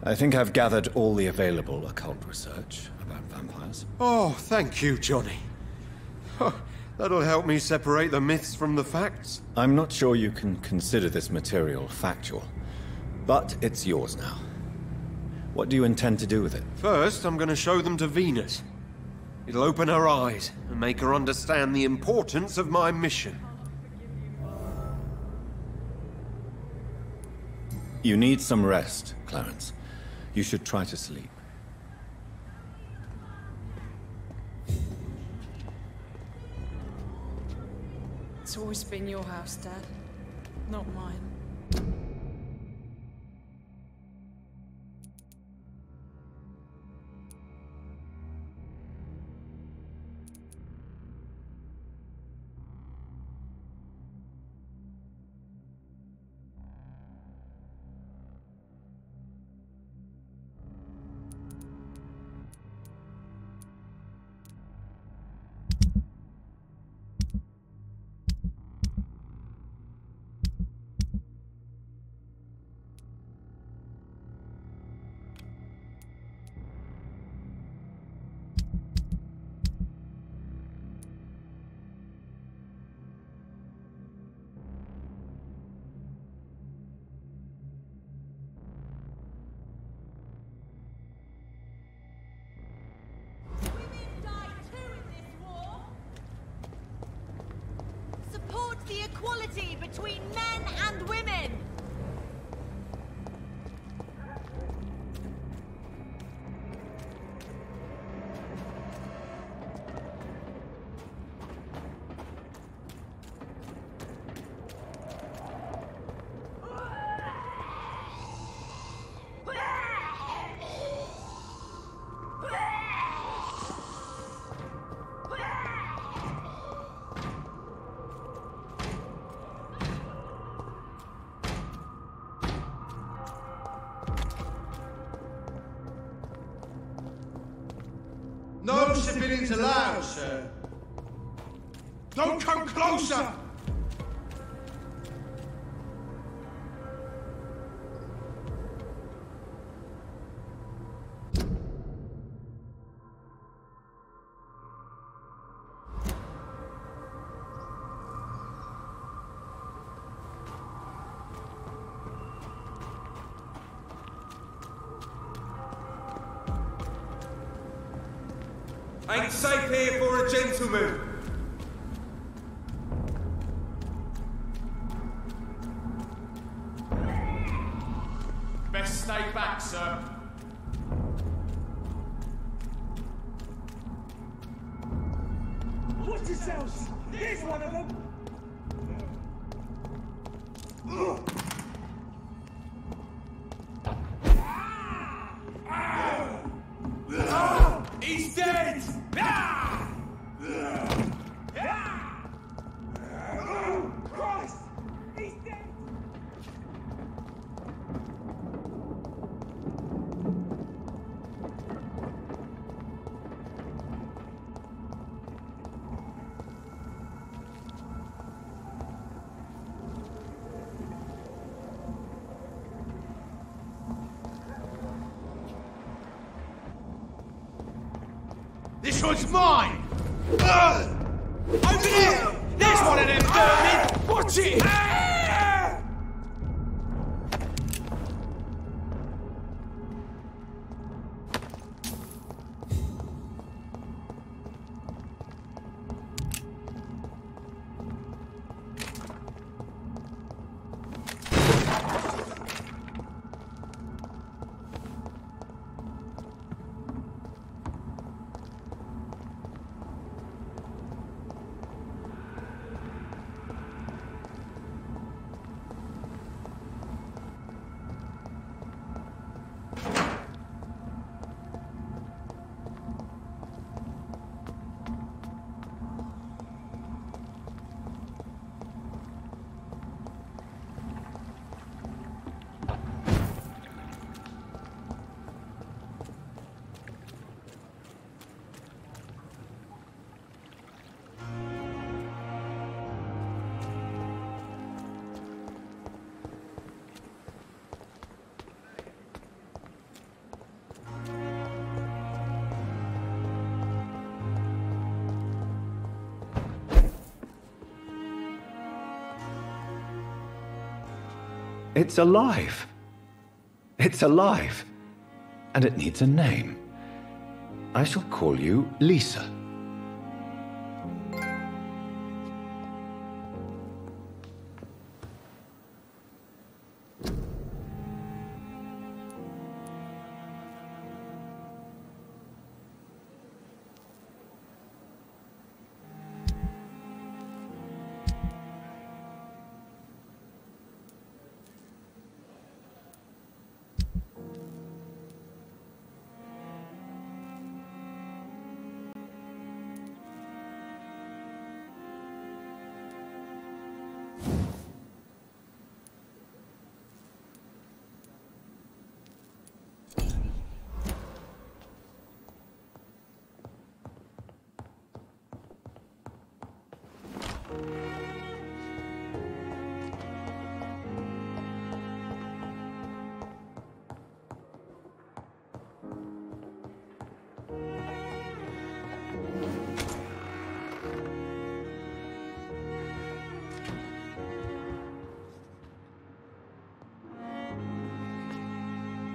I think I've gathered all the available occult research about vampires. Oh, thank you, Johnny. That'll help me separate the myths from the facts. I'm not sure you can consider this material factual, but it's yours now. What do you intend to do with it? First, I'm going to show them to Venus. It'll open her eyes and make her understand the importance of my mission. You need some rest, Clarence. You should try to sleep. It's always been your house, Dad. Not mine. The equality between men and women. No civilians allowed, sir. Don't come closer! Ain't safe here for a gentleman. Best stay back, sir. Watch yourselves! Here's one of them! He's dead! Christ! He's dead! This one's mine! Over there! There's one of them vermin! Watch it! It's alive. It's alive. And it needs a name. I shall call you Lisa.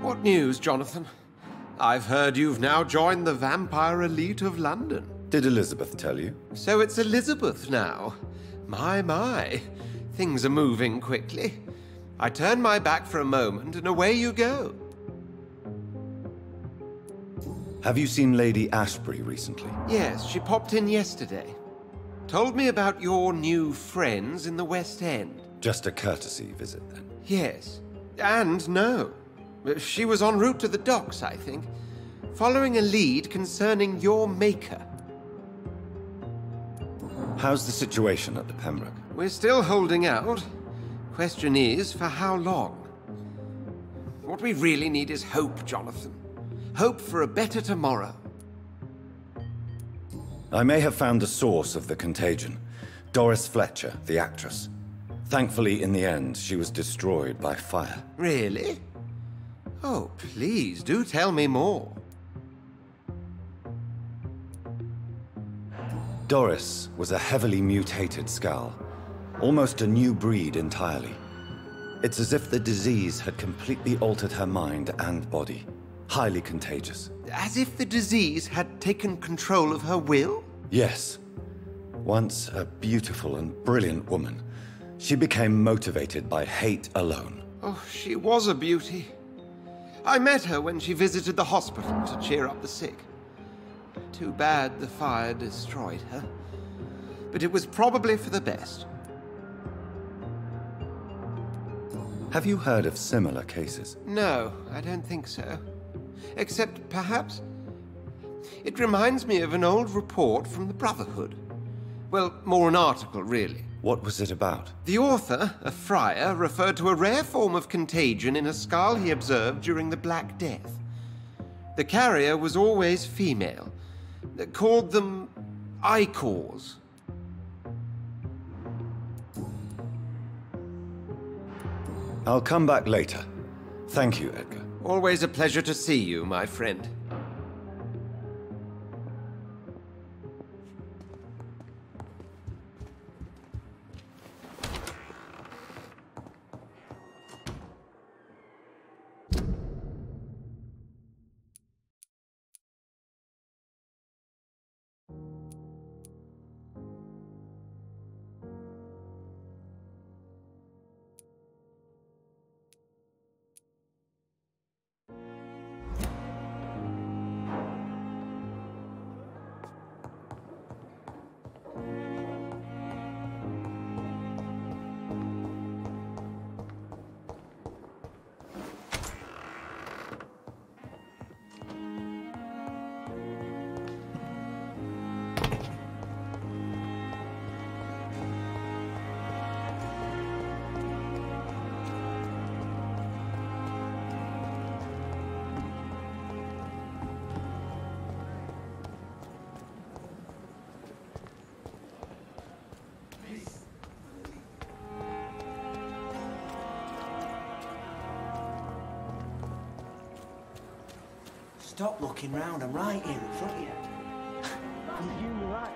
What news, Jonathan? I've heard you've now joined the vampire elite of London. Did Elizabeth tell you? So it's Elizabeth now. My. Things are moving quickly. I turn my back for a moment and away you go. Have you seen Lady Ashbury recently? Yes, she popped in yesterday. Told me about your new friends in the West End. Just a courtesy visit, then? Yes. And no. She was en route to the docks, I think, following a lead concerning your maker. How's the situation at the Pembroke? We're still holding out. Question is, for how long? What we really need is hope, Jonathan. Hope for a better tomorrow. I may have found the source of the contagion. Doris Fletcher, the actress. Thankfully, in the end, she was destroyed by fire. Really? Oh, please, do tell me more. Doris was a heavily mutated skull. Almost a new breed entirely. It's as if the disease had completely altered her mind and body. Highly contagious. As if the disease had taken control of her will? Yes. Once a beautiful and brilliant woman, she became motivated by hate alone. Oh, she was a beauty. I met her when she visited the hospital to cheer up the sick. Too bad the fire destroyed her. But it was probably for the best. Have you heard of similar cases? No, I don't think so. Except, perhaps, it reminds me of an old report from the Brotherhood. Well, more an article, really. What was it about? The author, a friar, referred to a rare form of contagion in a skull he observed during the Black Death. The carrier was always female. They called them Icors. I'll come back later. Thank you, Edgar. Always a pleasure to see you, my friend. Stop looking round. I'm right here in front of you. You're right.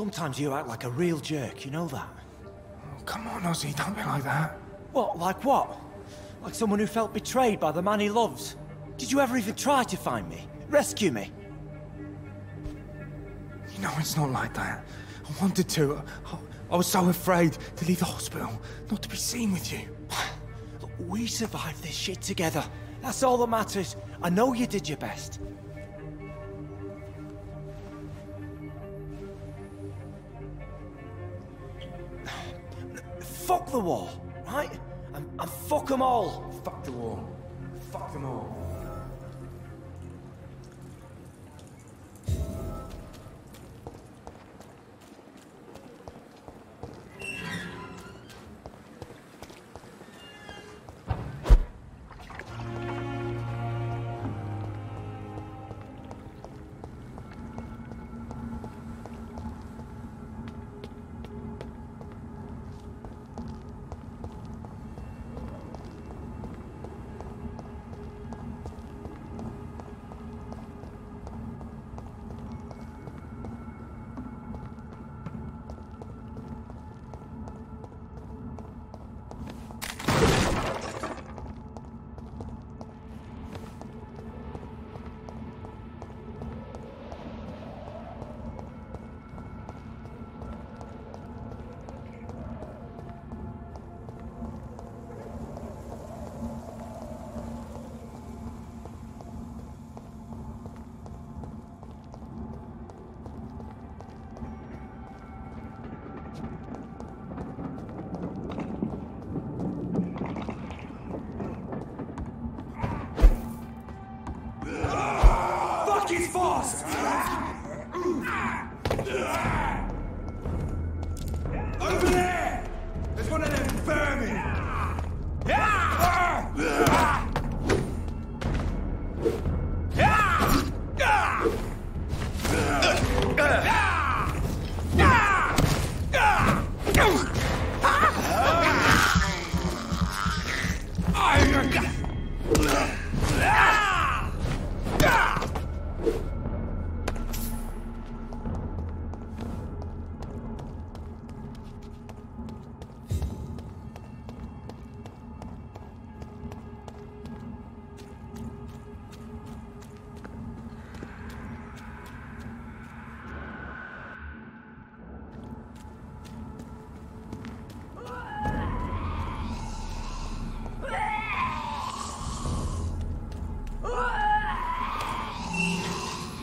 Sometimes you act like a real jerk, you know that? Oh, come on, Ozzy, don't be like that. What, like what? Like someone who felt betrayed by the man he loves? Did you ever even try to find me? Rescue me? You know, it's not like that. I wanted to. I was so afraid to leave the hospital, not to be seen with you. Look, we survived this shit together. That's all that matters. I know you did your best. Fuck the wall, right? And fuck them all. Fuck the wall. Fuck them all. He's fast! Over there! There's one of them vermin!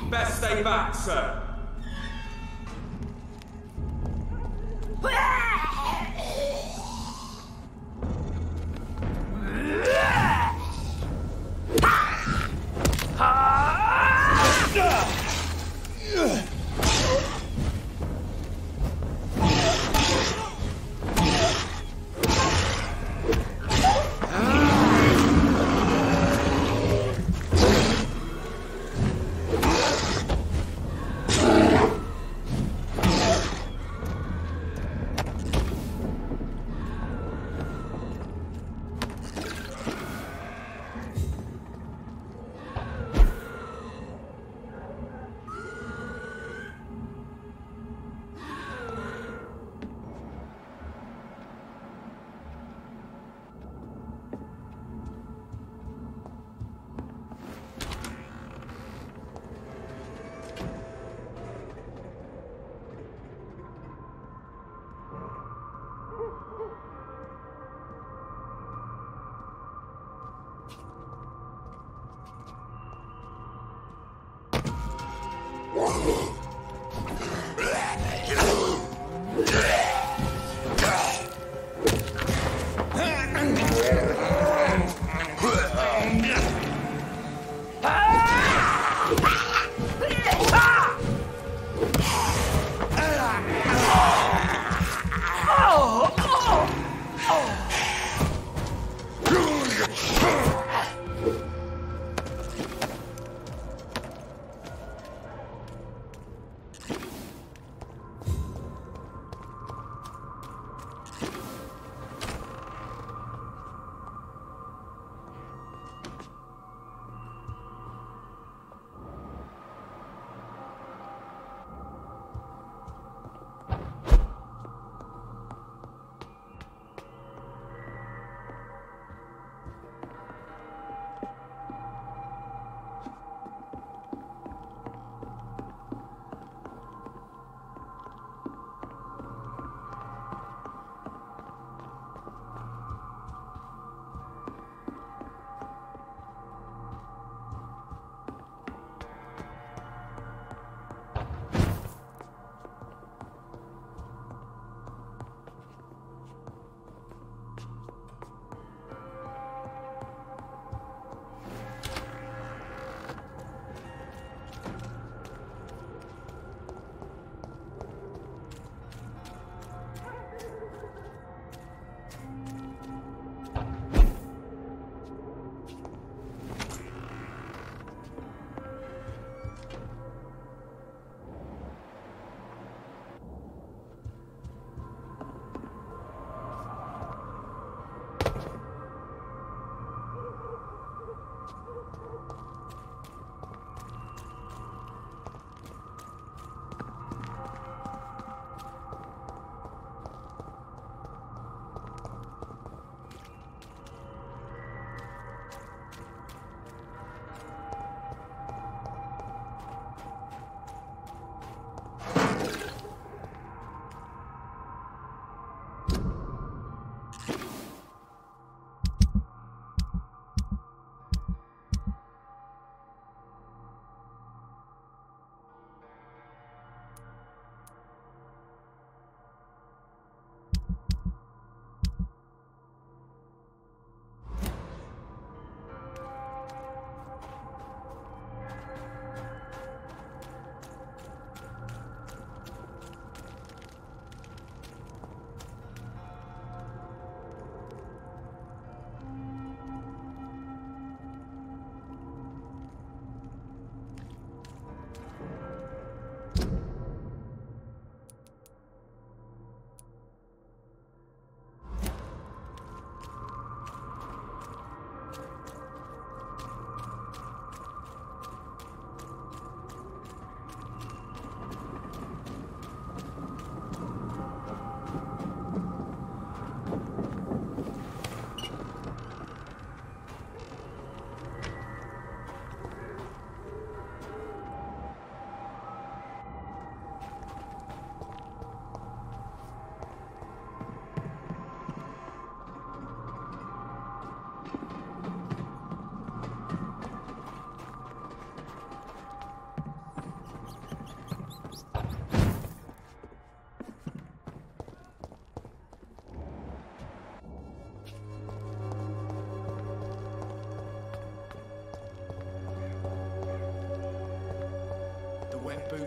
Best stay back, sir.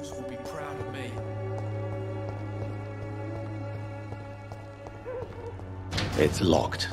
Luce will be proud of me. It's locked.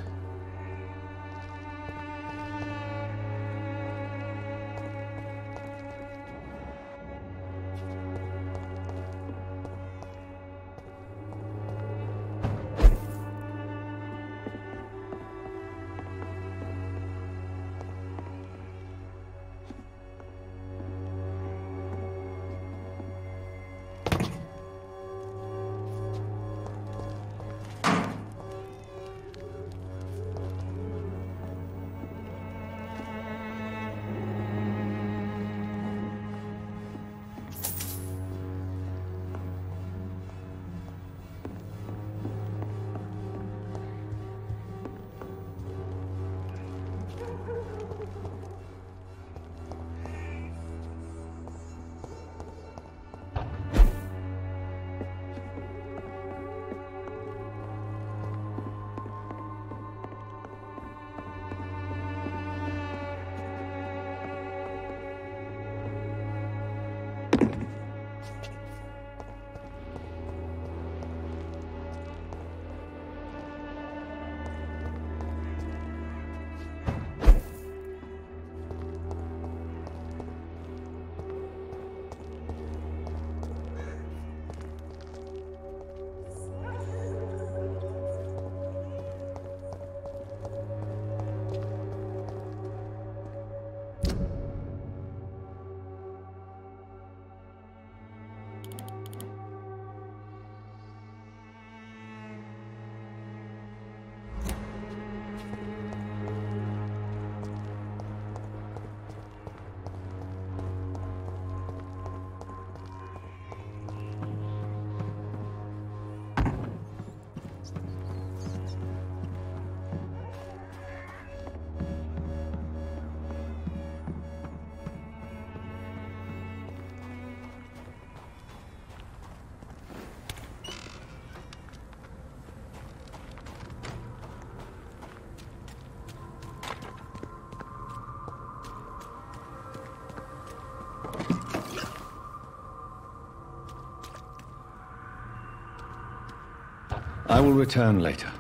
I will return later.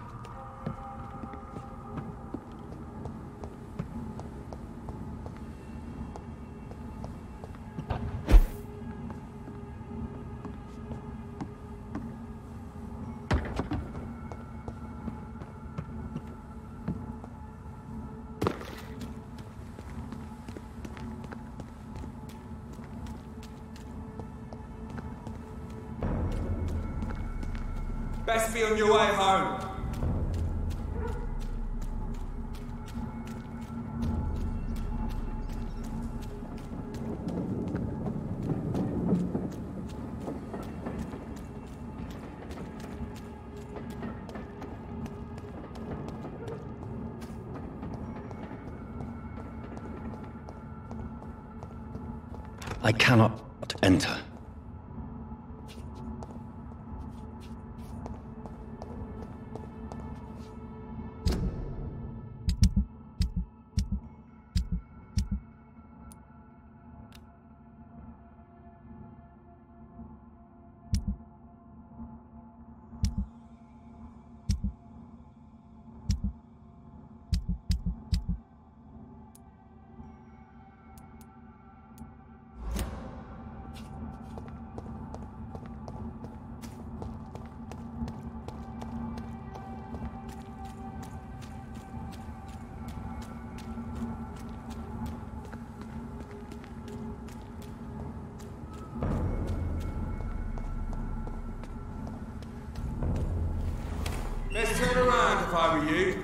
Best be on your way home. I cannot enter. Let's turn around if I were you.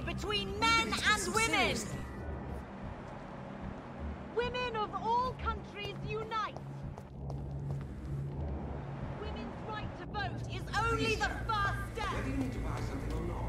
Between men and women! Women of all countries unite! attempt is only the first step. Whether you need to buy something or not.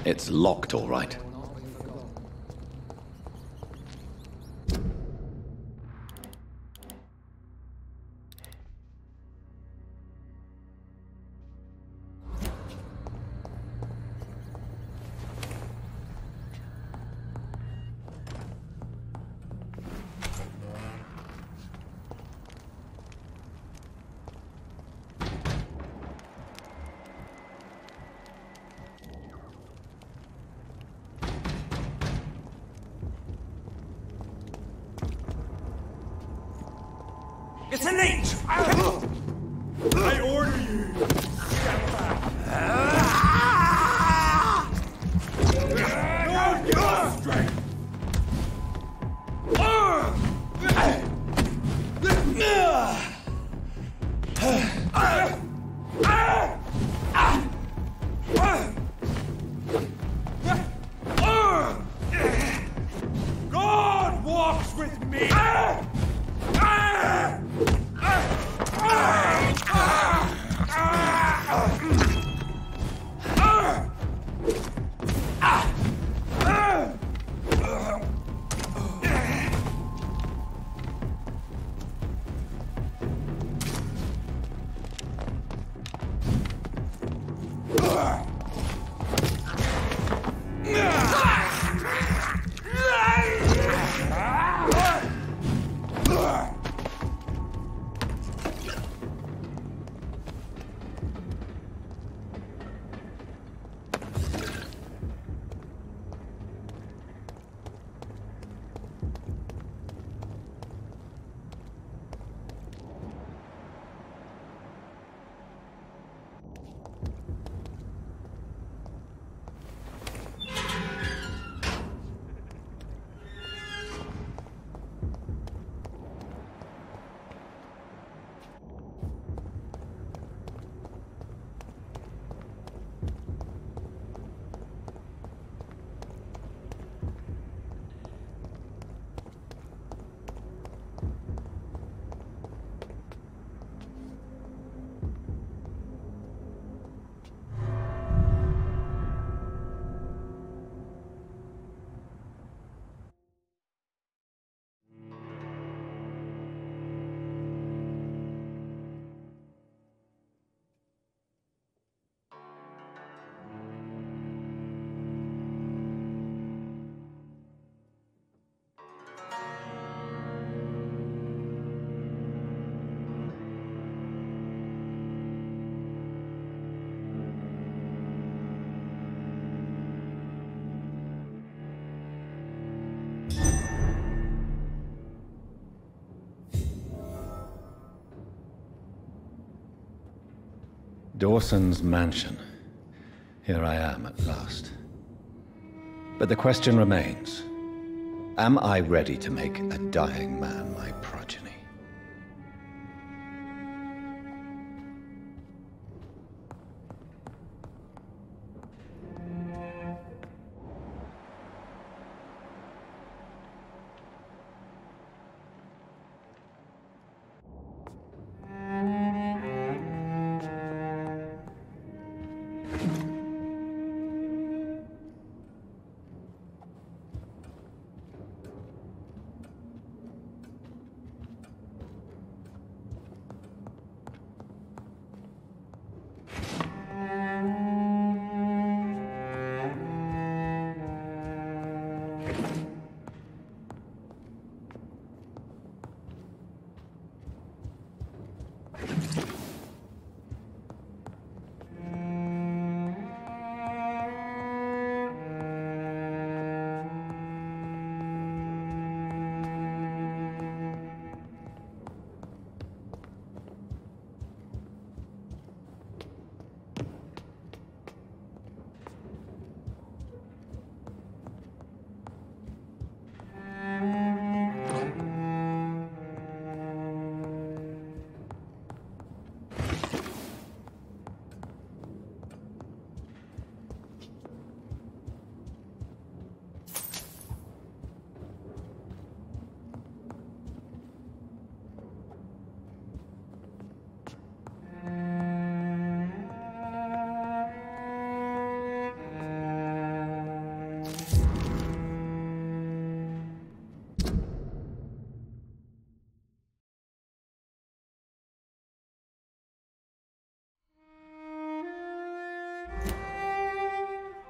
It's locked, all right. It's a leech! I order you! Step back! No strength! God walks with me! Dawson's mansion. Here I am at last. But the question remains, am I ready to make a dying man my progeny?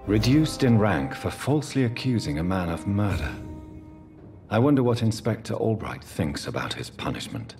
Reduced in rank for falsely accusing a man of murder. I wonder what Inspector Albright thinks about his punishment.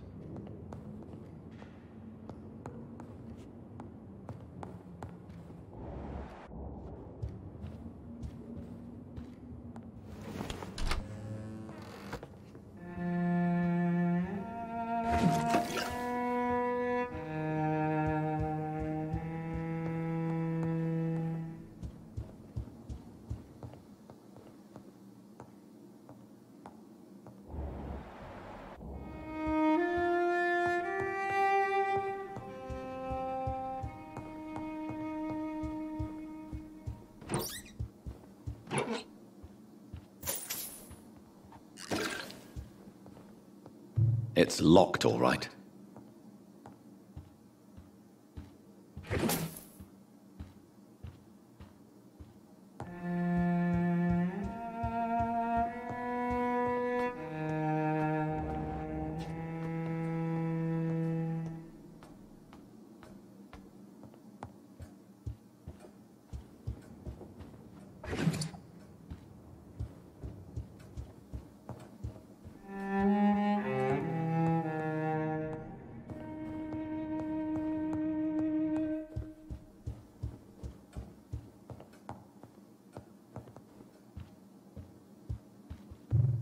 It's locked, all right.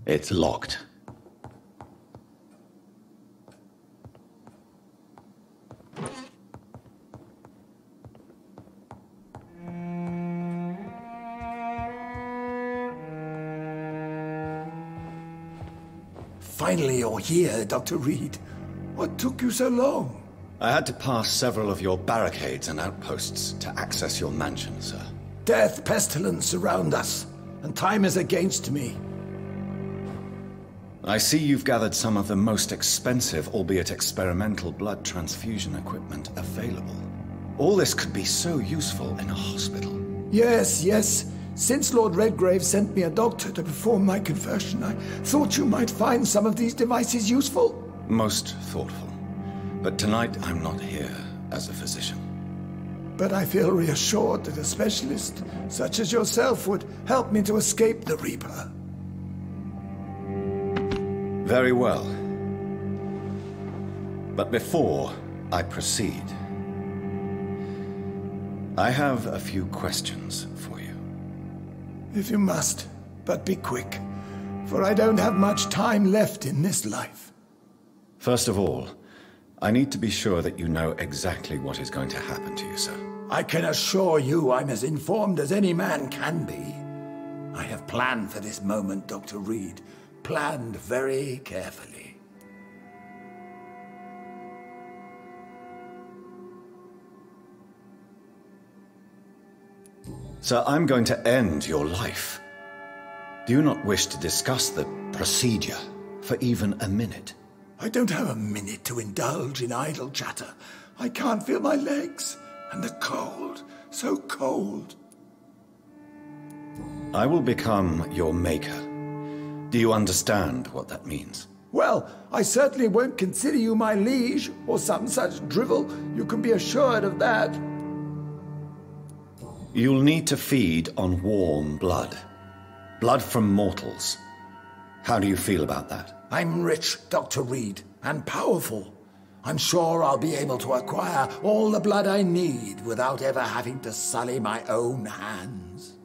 It's locked. Finally, you're here, Dr. Reid. What took you so long? I had to pass several of your barricades and outposts to access your mansion, sir. Death, pestilence surround us, and time is against me. I see you've gathered some of the most expensive, albeit experimental, blood transfusion equipment available. All this could be so useful in a hospital. Yes, yes. Since Lord Redgrave sent me a doctor to perform my conversion, I thought you might find some of these devices useful. Most thoughtful. But tonight I'm not here as a physician. But I feel reassured that a specialist such as yourself would help me to escape the Reaper. Very well. But before I proceed, I have a few questions for you. If you must, but be quick, for I don't have much time left in this life. First of all, I need to be sure that you know exactly what is going to happen to you, sir. I can assure you I'm as informed as any man can be. I have planned for this moment, Dr. Reid. Planned very carefully. Sir, I'm going to end your life. Do you not wish to discuss the procedure for even a minute? I don't have a minute to indulge in idle chatter. I can't feel my legs, and the cold, so cold. I will become your maker. Do you understand what that means? Well, I certainly won't consider you my liege, or some such drivel. You can be assured of that. You'll need to feed on warm blood. Blood from mortals. How do you feel about that? I'm rich, Dr. Reid, and powerful. I'm sure I'll be able to acquire all the blood I need without ever having to sully my own hands.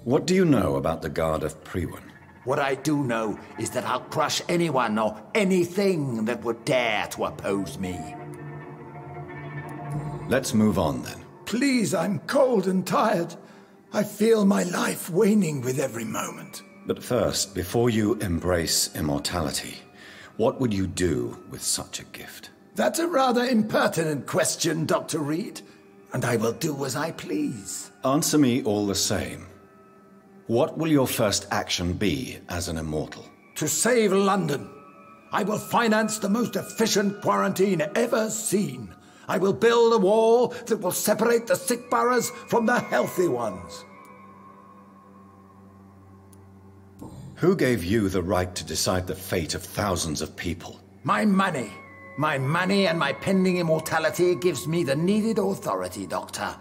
What do you know about the Guard of Priwen? What I do know is that I'll crush anyone or anything that would dare to oppose me. Let's move on then. Please, I'm cold and tired. I feel my life waning with every moment. But first, before you embrace immortality, what would you do with such a gift? That's a rather impertinent question, Dr. Reid, and I will do as I please. Answer me all the same. What will your first action be as an immortal? To save London. I will finance the most efficient quarantine ever seen. I will build a wall that will separate the sick boroughs from the healthy ones. Who gave you the right to decide the fate of thousands of people? My money. My money and my pending immortality gives me the needed authority, Doctor.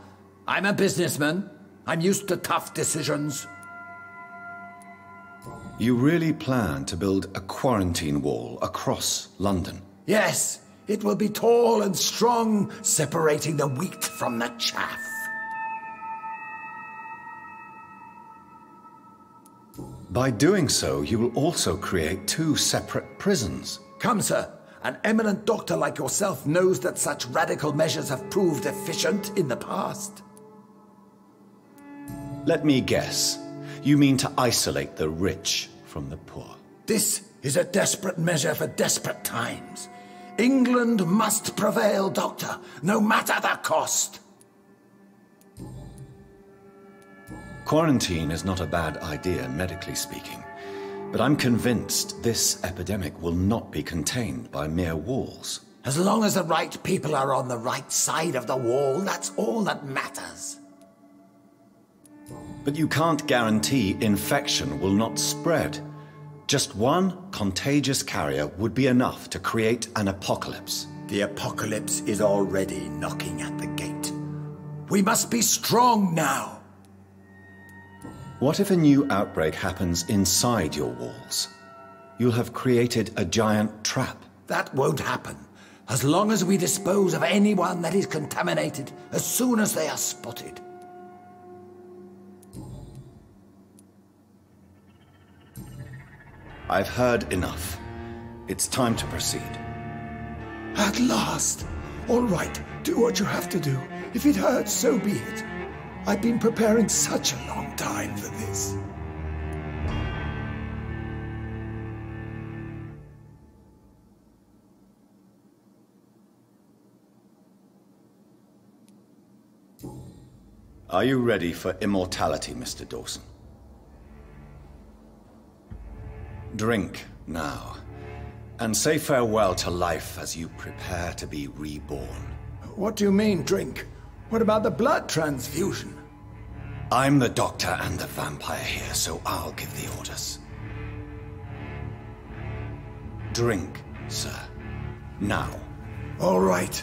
I'm a businessman. I'm used to tough decisions. You really plan to build a quarantine wall across London? Yes, it will be tall and strong, separating the wheat from the chaff. By doing so, you will also create 2 separate prisons. Come, sir. An eminent doctor like yourself knows that such radical measures have proved efficient in the past. Let me guess. You mean to isolate the rich from the poor? This is a desperate measure for desperate times. England must prevail, Doctor, no matter the cost. Quarantine is not a bad idea, medically speaking. But I'm convinced this epidemic will not be contained by mere walls. As long as the right people are on the right side of the wall, that's all that matters. But you can't guarantee infection will not spread. Just one contagious carrier would be enough to create an apocalypse. The apocalypse is already knocking at the gate. We must be strong now. What if a new outbreak happens inside your walls? You'll have created a giant trap. That won't happen. As long as we dispose of anyone that is contaminated as soon as they are spotted. I've heard enough. It's time to proceed. At last! All right, do what you have to do. If it hurts, so be it. I've been preparing such a long time for this. Are you ready for immortality, Mr. Dawson? Drink now, and say farewell to life as you prepare to be reborn. What do you mean, drink? What about the blood transfusion? I'm the doctor and the vampire here, so I'll give the orders. Drink, sir. Now. All right.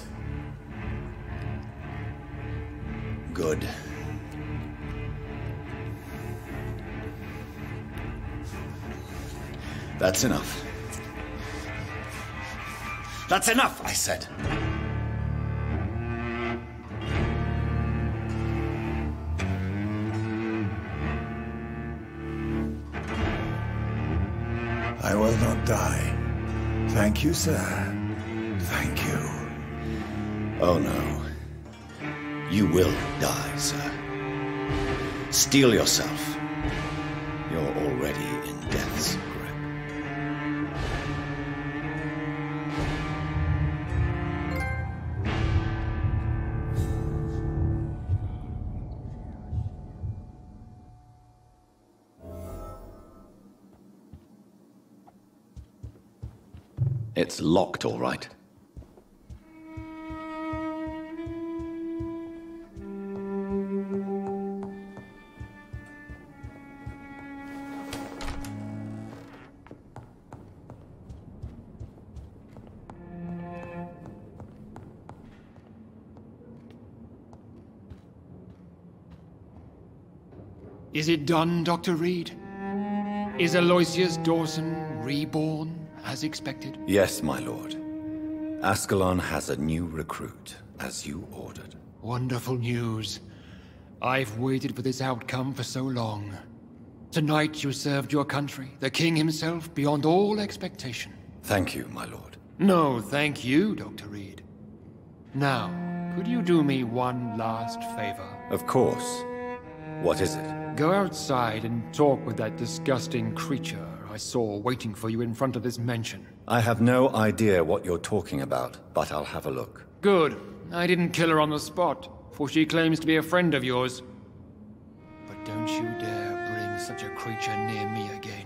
Good. That's enough. That's enough, I said. I will not die. Thank you, sir. Thank you. Oh, no. You will die, sir. Steel yourself. You're already in death's grip. It's locked, all right. Is it done, Dr. Reid? Is Lucious Dawson reborn, as expected? Yes, my lord. Ascalon has a new recruit, as you ordered. Wonderful news. I've waited for this outcome for so long. Tonight you served your country, the king himself, beyond all expectation. Thank you, my lord. No, thank you, Dr. Reid. Now, could you do me one last favor? Of course. What is it? Go outside and talk with that disgusting creature I saw waiting for you in front of this mansion. I have no idea what you're talking about, but I'll have a look. Good. I didn't kill her on the spot, for she claims to be a friend of yours. But don't you dare bring such a creature near me again.